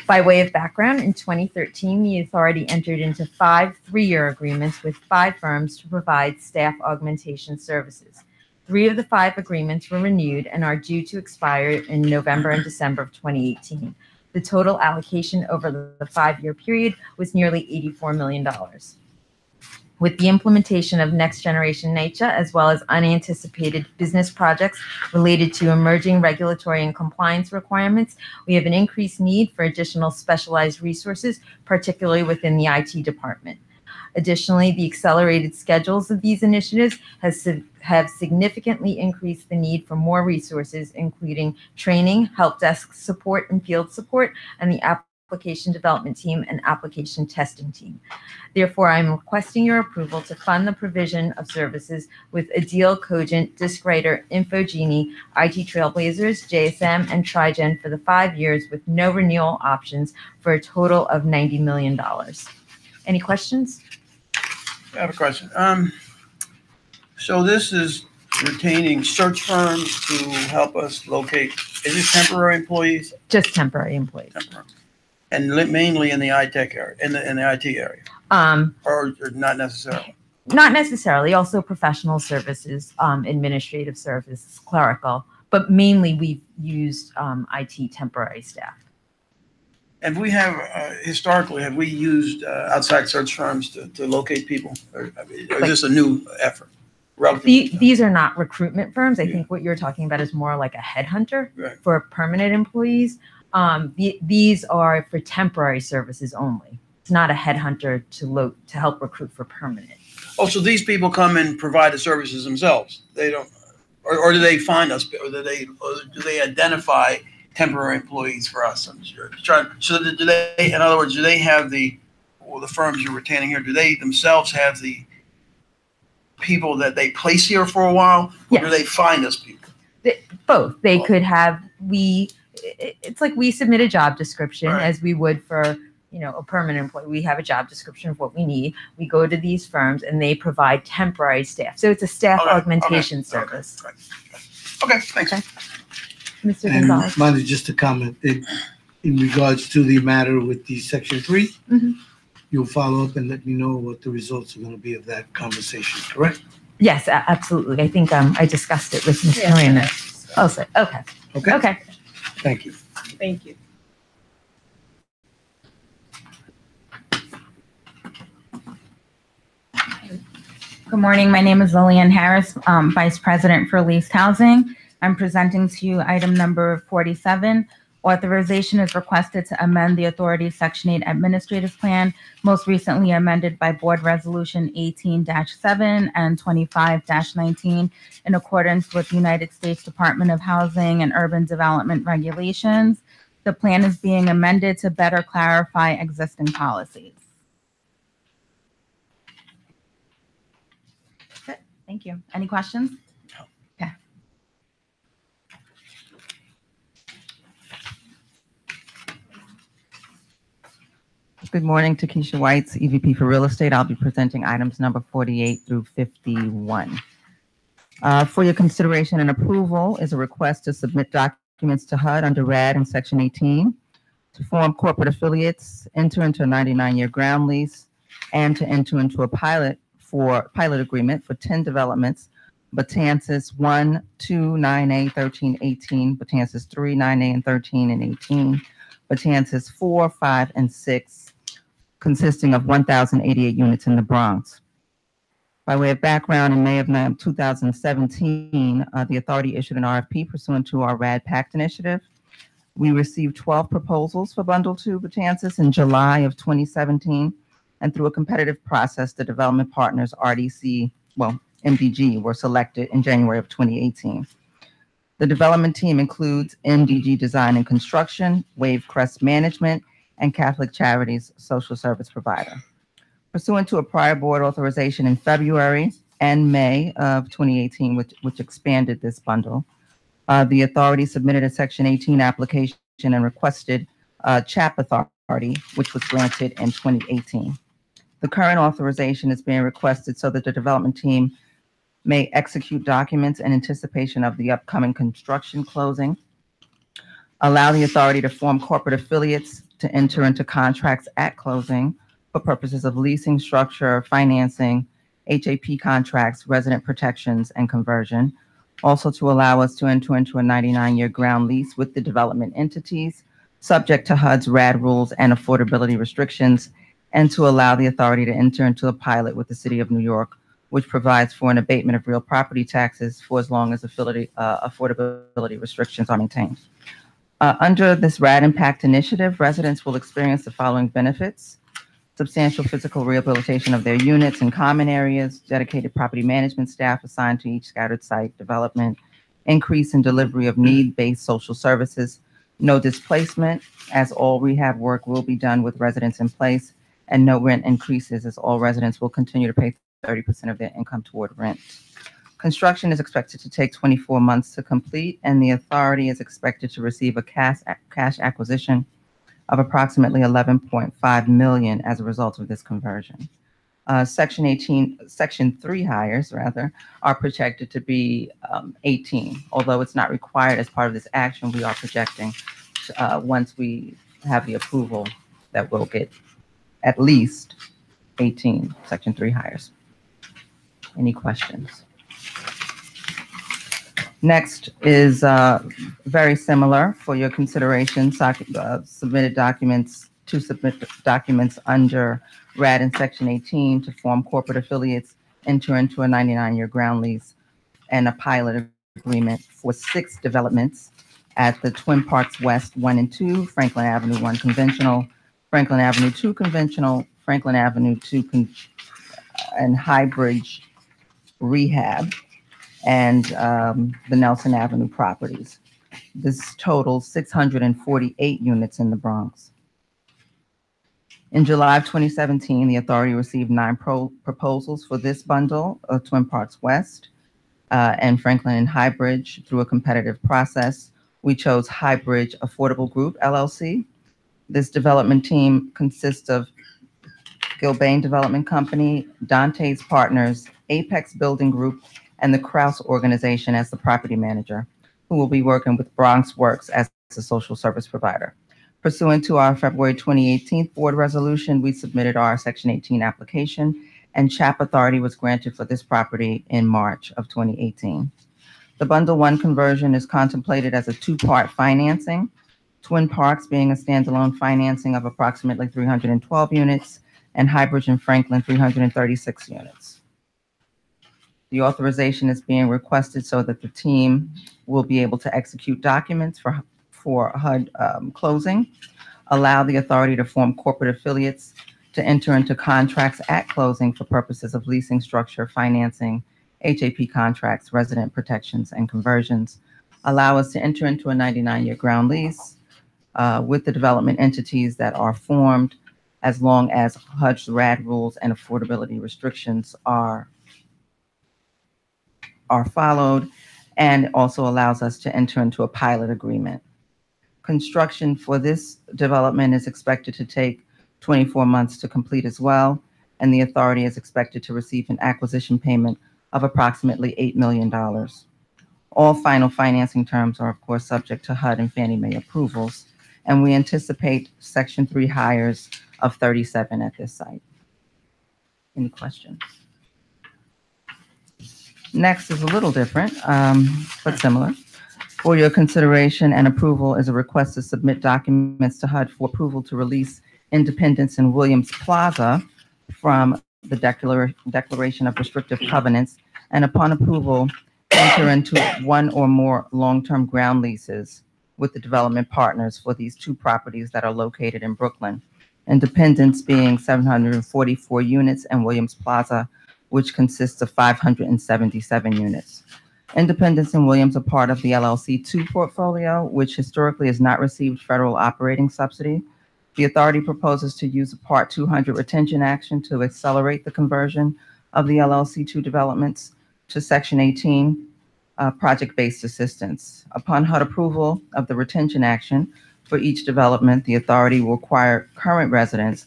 By way of background, in 2013, the authority entered into 5 3-year agreements with 5 firms to provide staff augmentation services. 3 of the 5 agreements were renewed and are due to expire in November and December of 2018. The total allocation over the 5-year period was nearly $84 million. With the implementation of next generation NYCHA, as well as unanticipated business projects related to emerging regulatory and compliance requirements, we have an increased need for additional specialized resources, particularly within the IT department. Additionally, the accelerated schedules of these initiatives have significantly increased the need for more resources, including training, help desk support and field support, and the application development team and application testing team. Therefore, I'm requesting your approval to fund the provision of services with Ideal, Cogent, DiskWriter, Infogenie, IT Trailblazers, JSM, and Trigen for the 5 years with no renewal options for a total of $90 million. Any questions? I have a question. So this is retaining search firms to help us locate, is it temporary employees? Just temporary employees. Temporary. And mainly in the IT area, in the IT area? Or not necessarily? Not necessarily. Also professional services, administrative services, clerical, but mainly we've used IT temporary staff. And we have, historically, have we used outside search firms to locate people? Or is this a new effort? These are not recruitment firms. I think what you're talking about is more like a headhunter for permanent employees. These are for temporary services only. It's not a headhunter to help recruit for permanent. Oh, so these people come and provide the services themselves? They don't, or do they find us, or do they identify temporary employees for us? I'm sure. So do they, in other words, do they have the firms you're retaining here, do they themselves have the people that they place here for a while? Or do they find us people? Both. They could have, it's like we submit a job description as we would for, a permanent employee. We have a job description of what we need. We go to these firms and they provide temporary staff. So it's a staff augmentation service. Okay, thanks. Okay. Mr. And Gonzalez. mine is just a comment that in regards to the matter with the Section 3, you'll follow up and let me know what the results are going to be of that conversation, correct? Yes, absolutely. I think I discussed it with Ms. Karina. Also, okay. Okay. Thank you. Thank you. Good morning. My name is Lillian Harris, Vice President for Leased Housing. I'm presenting to you item number 47. Authorization is requested to amend the Authority Section 8 Administrative Plan, most recently amended by Board Resolution 18-7 and 25-19 in accordance with United States Department of Housing and Urban Development regulations. The plan is being amended to better clarify existing policies. That's it. Thank you. Any questions? Okay. Good morning, Takesha Whites, EVP for Real Estate. I'll be presenting items number 48 through 51. For your consideration and approval is a request to submit documents to HUD under RAD in Section 18, to form corporate affiliates, enter into a 99-year ground lease, and to enter into a pilot agreement for 10 developments: Betances 1, 2, 9A, 13, 18, Betances 3, 9A, and 13 and 18, Betances 4, 5, and 6, consisting of 1,088 units in the Bronx. By way of background, in May of 2017, the authority issued an RFP pursuant to our RAD Pact initiative. We received 12 proposals for Bundle 2 Betances in July of 2017, and through a competitive process, the development partners MDG were selected in January of 2018. The development team includes MDG Design and Construction, Wavecrest Management, and Catholic Charities Social Service Provider. Pursuant to a prior board authorization in February and May of 2018, which expanded this bundle, the authority submitted a Section 18 application and requested CHAP authority, which was granted in 2018. The current authorization is being requested so that the development team may execute documents in anticipation of the upcoming construction closing, allow the authority to form corporate affiliates to enter into contracts at closing for purposes of leasing, structure, financing, HAP contracts, resident protections, and conversion. Also to allow us to enter into a 99-year ground lease with the development entities, subject to HUD's RAD rules and affordability restrictions, and to allow the authority to enter into a pilot with the City of New York, which provides for an abatement of real property taxes for as long as affordability restrictions are maintained. Under this RAD Impact Initiative, residents will experience the following benefits: substantial physical rehabilitation of their units and common areas, dedicated property management staff assigned to each scattered site development, increase in delivery of need-based social services, no displacement, as all rehab work will be done with residents in place, and no rent increases, as all residents will continue to pay 30% of their income toward rent. Construction is expected to take 24 months to complete, and the authority is expected to receive a cash acquisition of approximately $11.5 million as a result of this conversion. Section 3 hires, are projected to be 18. Although it's not required as part of this action, we are projecting once we have the approval that we'll get at least 18 Section 3 hires. Any questions? Next is very similar for your consideration, submit documents under RAD in Section 18 to form corporate affiliates, enter into a 99-year ground lease and a pilot agreement for 6 developments at the Twin Parks West 1 and 2, Franklin Avenue 1 Conventional, Franklin Avenue 2 Conventional, Franklin Avenue 2 and Highbridge Rehab, and the Nelson Avenue properties. This totals 648 units in the Bronx. In July of 2017, the authority received 9 proposals for this bundle of Twin Parks West and Franklin and Highbridge through a competitive process. We chose Highbridge Affordable Group, LLC. This development team consists of Gilbane Development Company, Dante's Partners, Apex Building Group, and the Krause Organization as the property manager, who will be working with Bronx Works as a social service provider. Pursuant to our February 2018 board resolution, we submitted our Section 18 application, and CHAP authority was granted for this property in March of 2018. The Bundle 1 conversion is contemplated as a 2-part financing, Twin Parks being a standalone financing of approximately 312 units, and Highbridge and Franklin 336 units. The authorization is being requested so that the team will be able to execute documents for HUD closing, allow the authority to form corporate affiliates to enter into contracts at closing for purposes of leasing, structure, financing, HAP contracts, resident protections, and conversions, allow us to enter into a 99-year ground lease with the development entities that are formed, as long as HUD's RAD rules and affordability restrictions are followed, and also allows us to enter into a pilot agreement. Construction for this development is expected to take 24 months to complete as well, and the authority is expected to receive an acquisition payment of approximately $8 million. All final financing terms are, of course, subject to HUD and Fannie Mae approvals, and we anticipate Section 3 hires of 37 at this site. Any questions? Next is a little different, but similar. For your consideration and approval is a request to submit documents to HUD for approval to release Independence and Williams Plaza from the declaration of restrictive covenants, and upon approval, enter into one or more long-term ground leases with the development partners for these two properties that are located in Brooklyn. Independence being 744 units, and Williams Plaza, which consists of 577 units. Independence and Williams are part of the LLC-2 portfolio, which historically has not received federal operating subsidy. The authority proposes to use a Part 200 retention action to accelerate the conversion of the LLC-2 developments to Section 18 project-based assistance. Upon HUD approval of the retention action for each development, the authority will require current residents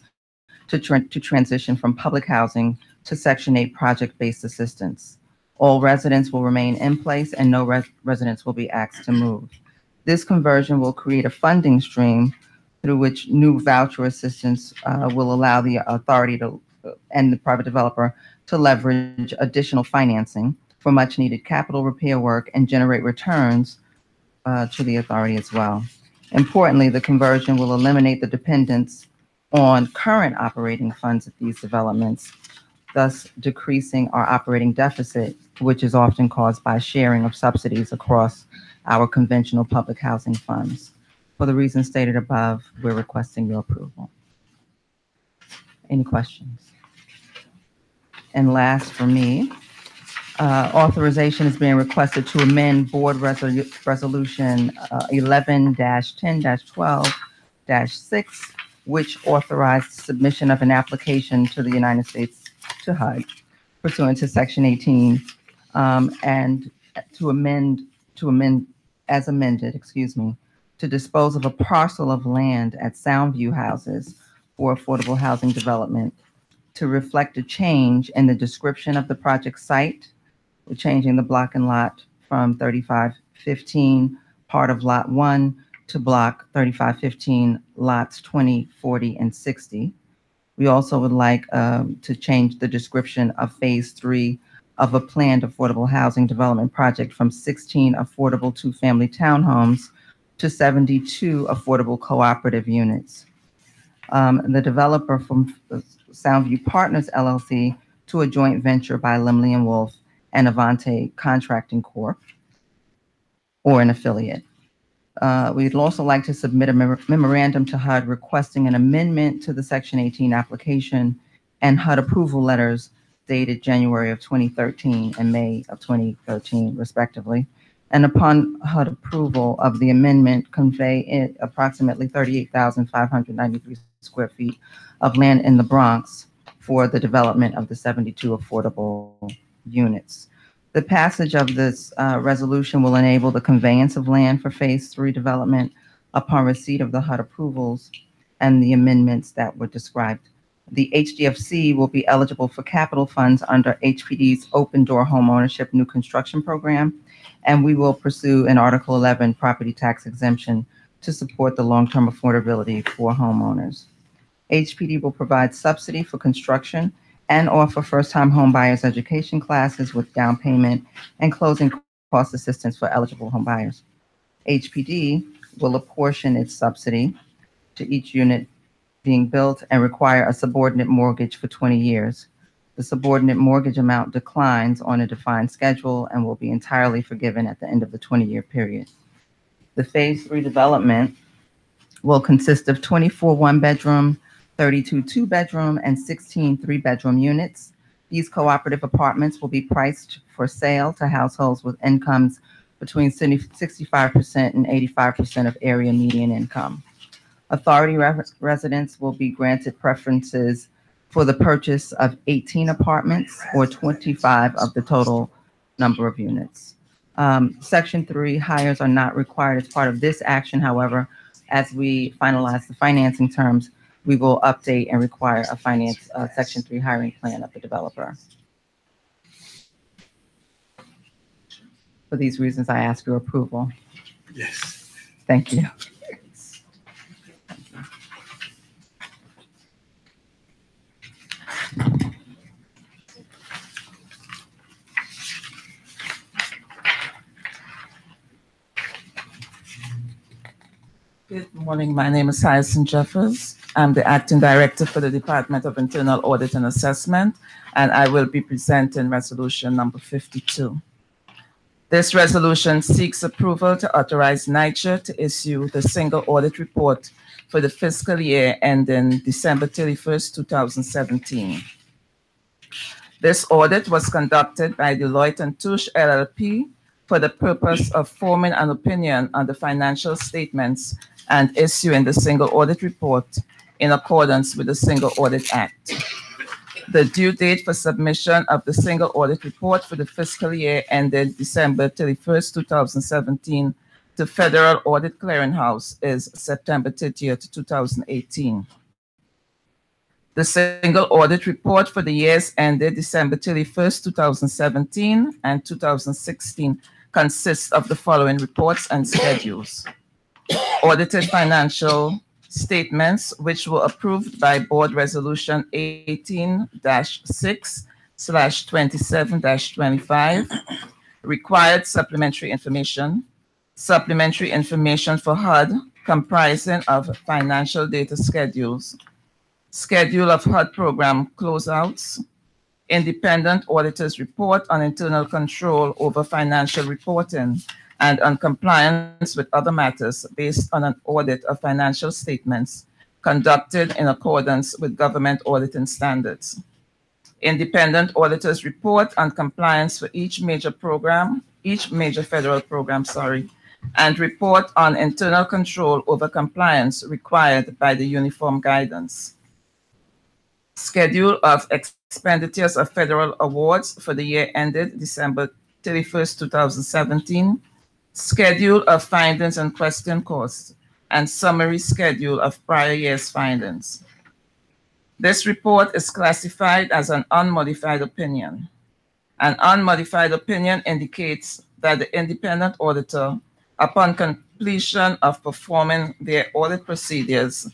to transition from public housing to Section 8 project-based assistance. All residents will remain in place and no residents will be asked to move. This conversion will create a funding stream through which new voucher assistance will allow the authority to and the private developer to leverage additional financing for much needed capital repair work and generate returns to the authority as well. Importantly, the conversion will eliminate the dependence on current operating funds at these developments, thus decreasing our operating deficit, which is often caused by sharing of subsidies across our conventional public housing funds. For the reasons stated above, we're requesting your approval. Any questions? And last for me, authorization is being requested to amend Board Resolution 11-10-12-6, which authorized submission of an application to the United States to HUD pursuant to Section 18, and to amend as amended, to dispose of a parcel of land at Soundview Houses for affordable housing development to reflect a change in the description of the project site. We're changing the block and lot from 3515, part of Lot 1, to Block 3515, lots 20, 40, and 60. We also would like to change the description of Phase 3 of a planned affordable housing development project from 16 affordable two-family townhomes to 72 affordable cooperative units. The developer from Soundview Partners LLC to a joint venture by Limley and Wolf and Avante Contracting Corp. or an affiliate. We'd also like to submit a memorandum to HUD requesting an amendment to the Section 18 application and HUD approval letters dated January of 2013 and May of 2013, respectively. And upon HUD approval of the amendment, convey approximately 38,593 square feet of land in the Bronx for the development of the 72 affordable units. The passage of this resolution will enable the conveyance of land for Phase 3 development upon receipt of the HUD approvals and the amendments that were described. The HDFC will be eligible for capital funds under HPD's Open Door Home Ownership New Construction Program, and we will pursue an Article 11 property tax exemption to support the long-term affordability for homeowners. HPD will provide subsidy for construction and offer first-time home buyers education classes with down payment and closing cost assistance for eligible home buyers. HPD will apportion its subsidy to each unit being built and require a subordinate mortgage for 20 years. The subordinate mortgage amount declines on a defined schedule and will be entirely forgiven at the end of the 20-year period. The Phase 3 development will consist of 24 one-bedroom, 32 two-bedroom, and 16 three-bedroom units. These cooperative apartments will be priced for sale to households with incomes between 65% and 85% of area median income. Authority residents will be granted preferences for the purchase of 18 apartments or 25 of the total number of units. Section 3 hires are not required as part of this action. However, as we finalize the financing terms, we will update and require a Section 3 hiring plan of the developer. For these reasons, I ask your approval. Yes. Thank you. Good morning. My name is Hyacin Jeffers. I'm the Acting Director for the Department of Internal Audit and Assessment, and I will be presenting resolution number 52. This resolution seeks approval to authorize NYCHA to issue the single audit report for the fiscal year ending December 31st, 2017. This audit was conducted by Deloitte & Touche LLP for the purpose of forming an opinion on the financial statements and issuing the single audit report in accordance with the Single Audit Act. The due date for submission of the single audit report for the fiscal year ended December 31st, 2017 to Federal Audit Clearinghouse is September 30th, 2018. The single audit report for the years ended December 31st, 2017 and 2016 consists of the following reports and schedules. Audited financial statements, which were approved by Board Resolution 18-6/27-25, required supplementary information for HUD comprising of financial data schedules, schedule of HUD program closeouts, independent auditor's report on internal control over financial reporting, and on compliance with other matters based on an audit of financial statements conducted in accordance with government auditing standards. Independent auditor's report on compliance for each major federal program, and report on internal control over compliance required by the uniform guidance. Schedule of expenditures of federal awards for the year ended December 31st, 2017, schedule of findings and question costs, and summary schedule of prior year's findings. This report is classified as an unmodified opinion. An unmodified opinion indicates that the independent auditor, upon completion of performing their audit procedures,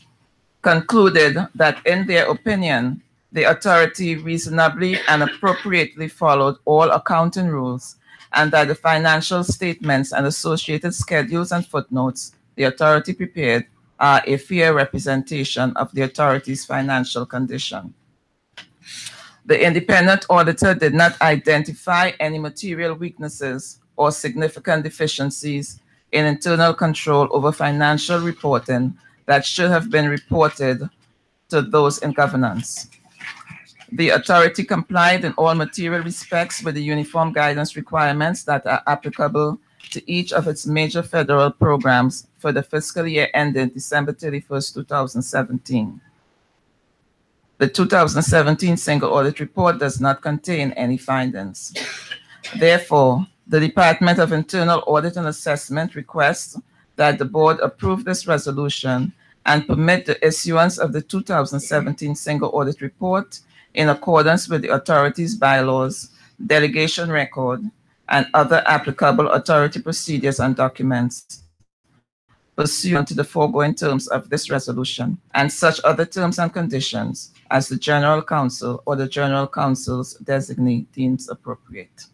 concluded that in their opinion, the authority reasonably and appropriately followed all accounting rules, and that the financial statements and associated schedules and footnotes the authority prepared are a fair representation of the authority's financial condition. The independent auditor did not identify any material weaknesses or significant deficiencies in internal control over financial reporting that should have been reported to those in governance. The authority complied in all material respects with the uniform guidance requirements that are applicable to each of its major federal programs for the fiscal year ending December 31st, 2017. The 2017 single audit report does not contain any findings. Therefore, the Department of Internal Audit and Assessment requests that the board approve this resolution and permit the issuance of the 2017 single audit report in accordance with the authority's bylaws, delegation record, and other applicable authority procedures and documents pursuant to the foregoing terms of this resolution and such other terms and conditions as the General Counsel or the General Counsel's designee deems appropriate.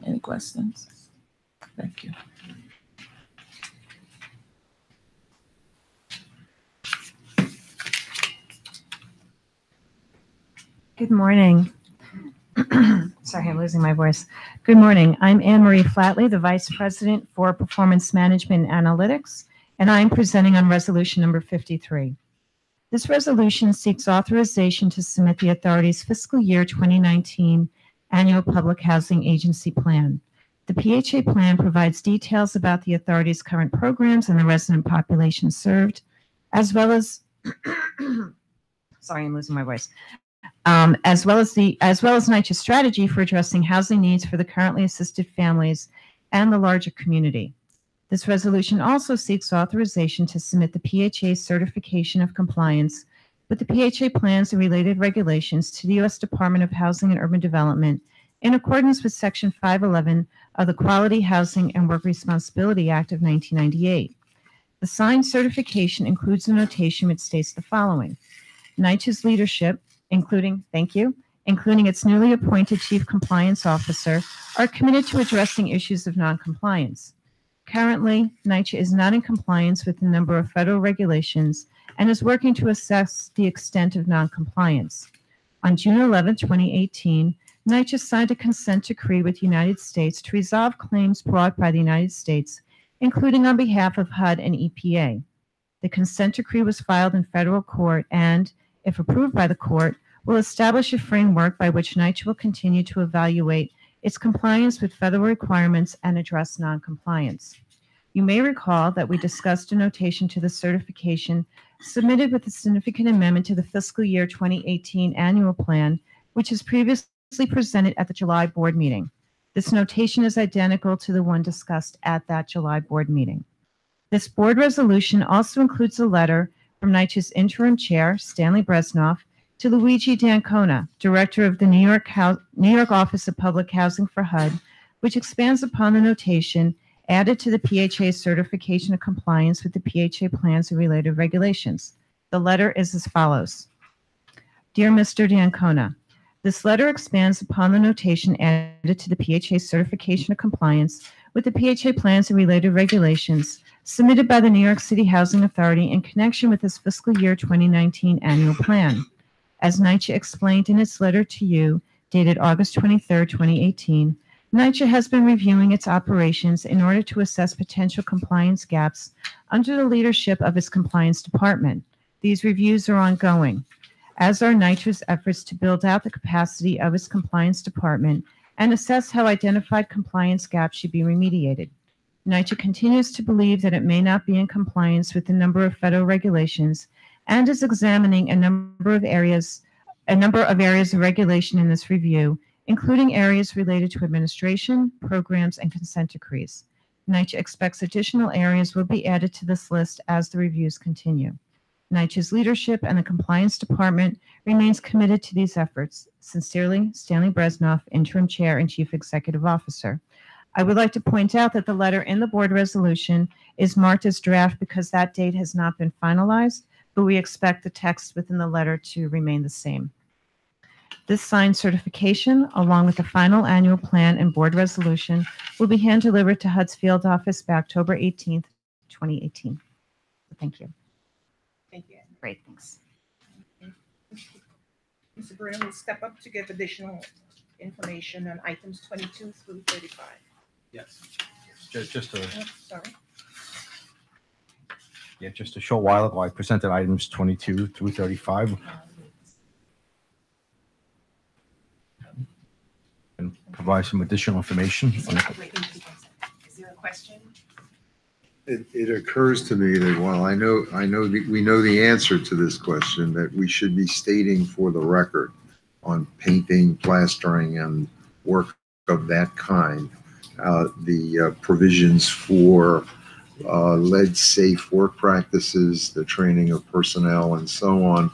Any questions? Thank you. Good morning. Sorry, I'm losing my voice. Good morning. I'm Anne Marie Flatley, the Vice President for Performance Management and Analytics, and I'm presenting on resolution number 53. This resolution seeks authorization to submit the authority's fiscal year 2019 annual public housing agency plan. The PHA plan provides details about the authority's current programs and the resident population served, as well as, sorry, I'm losing my voice. As well as NYCHA's strategy for addressing housing needs for the currently assisted families and the larger community. This resolution also seeks authorization to submit the PHA's certification of compliance with the PHA plans and related regulations to the U.S. Department of Housing and Urban Development in accordance with Section 511 of the Quality Housing and Work Responsibility Act of 1998. The signed certification includes a notation which states the following: NYCHA's leadership, including its newly appointed Chief Compliance Officer, are committed to addressing issues of noncompliance. Currently, NYCHA is not in compliance with a number of federal regulations and is working to assess the extent of noncompliance. On June 11, 2018, NYCHA signed a consent decree with the United States to resolve claims brought by the United States, including on behalf of HUD and EPA. The consent decree was filed in federal court and, if approved by the court, will establish a framework by which NYCHA will continue to evaluate its compliance with federal requirements and address noncompliance. You may recall that we discussed a notation to the certification submitted with a significant amendment to the fiscal year 2018 annual plan, which is previously presented at the July board meeting. This notation is identical to the one discussed at that July board meeting. This board resolution also includes a letter from NYCHA's interim chair, Stanley Bresnoff, to Luigi D'Ancona, director of the New York Office of Public Housing for HUD, which expands upon the notation added to the PHA certification of compliance with the PHA plans and related regulations. The letter is as follows. Dear Mr. D'Ancona, this letter expands upon the notation added to the PHA certification of compliance with the PHA plans and related regulations submitted by the New York City Housing Authority in connection with its fiscal year 2019 annual plan. As NYCHA explained in its letter to you, dated August 23, 2018, NYCHA has been reviewing its operations in order to assess potential compliance gaps under the leadership of its compliance department. These reviews are ongoing, as are NYCHA's efforts to build out the capacity of its compliance department and assess how identified compliance gaps should be remediated. NYCHA continues to believe that it may not be in compliance with a number of federal regulations and is examining a number of areas of regulation in this review, including areas related to administration, programs, and consent decrees. NYCHA expects additional areas will be added to this list as the reviews continue. NYCHA's leadership and the compliance department remains committed to these efforts. Sincerely, Stanley Bresnoff, Interim Chair and Chief Executive Officer. I would like to point out that the letter in the board resolution is marked as draft because that date has not been finalized, but we expect the text within the letter to remain the same. This signed certification, along with the final annual plan and board resolution, will be hand-delivered to HUD's field office by October 18th, 2018. Thank you. Thank you. Great, thanks. Mr. Bruno will step up to give additional information on items 22 through 35. Yes. Just a Oh, sorry. Yeah, just a short while ago, I presented items 22 through 35 and provide some additional information. Is there a question? It occurs to me that while we know the answer to this question, that we should be stating for the record on painting, plastering, and work of that kind, the provisions for lead-safe work practices, the training of personnel, and so on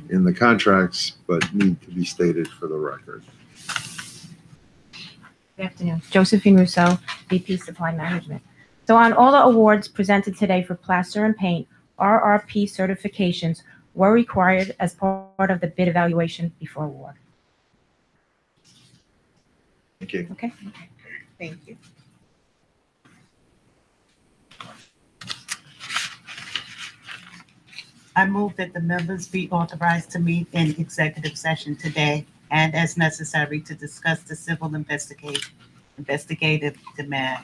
in the contracts, but need to be stated for the record. Good afternoon. Josephine Rousseau, VP Supply Management. So on all the awards presented today for plaster and paint, RRP certifications were required as part of the bid evaluation before award. Thank you. Okay. Thank you. I move that the members be authorized to meet in executive session today and as necessary to discuss the civil investigative demand.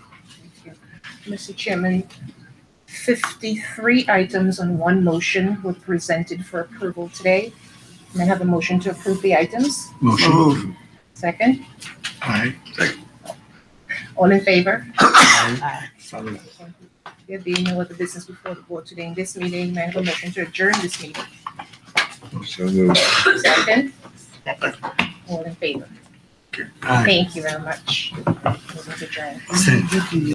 Mr. Chairman, 53 items on one motion were presented for approval today. May I have a motion to approve the items? Motion. Second? Aye. Second. All in favor? Aye. There being no other business before the board today in this meeting, may I have a motion to adjourn this meeting? So moved. Second? All in favor? Aye. Thank you very much. Meeting is adjourned.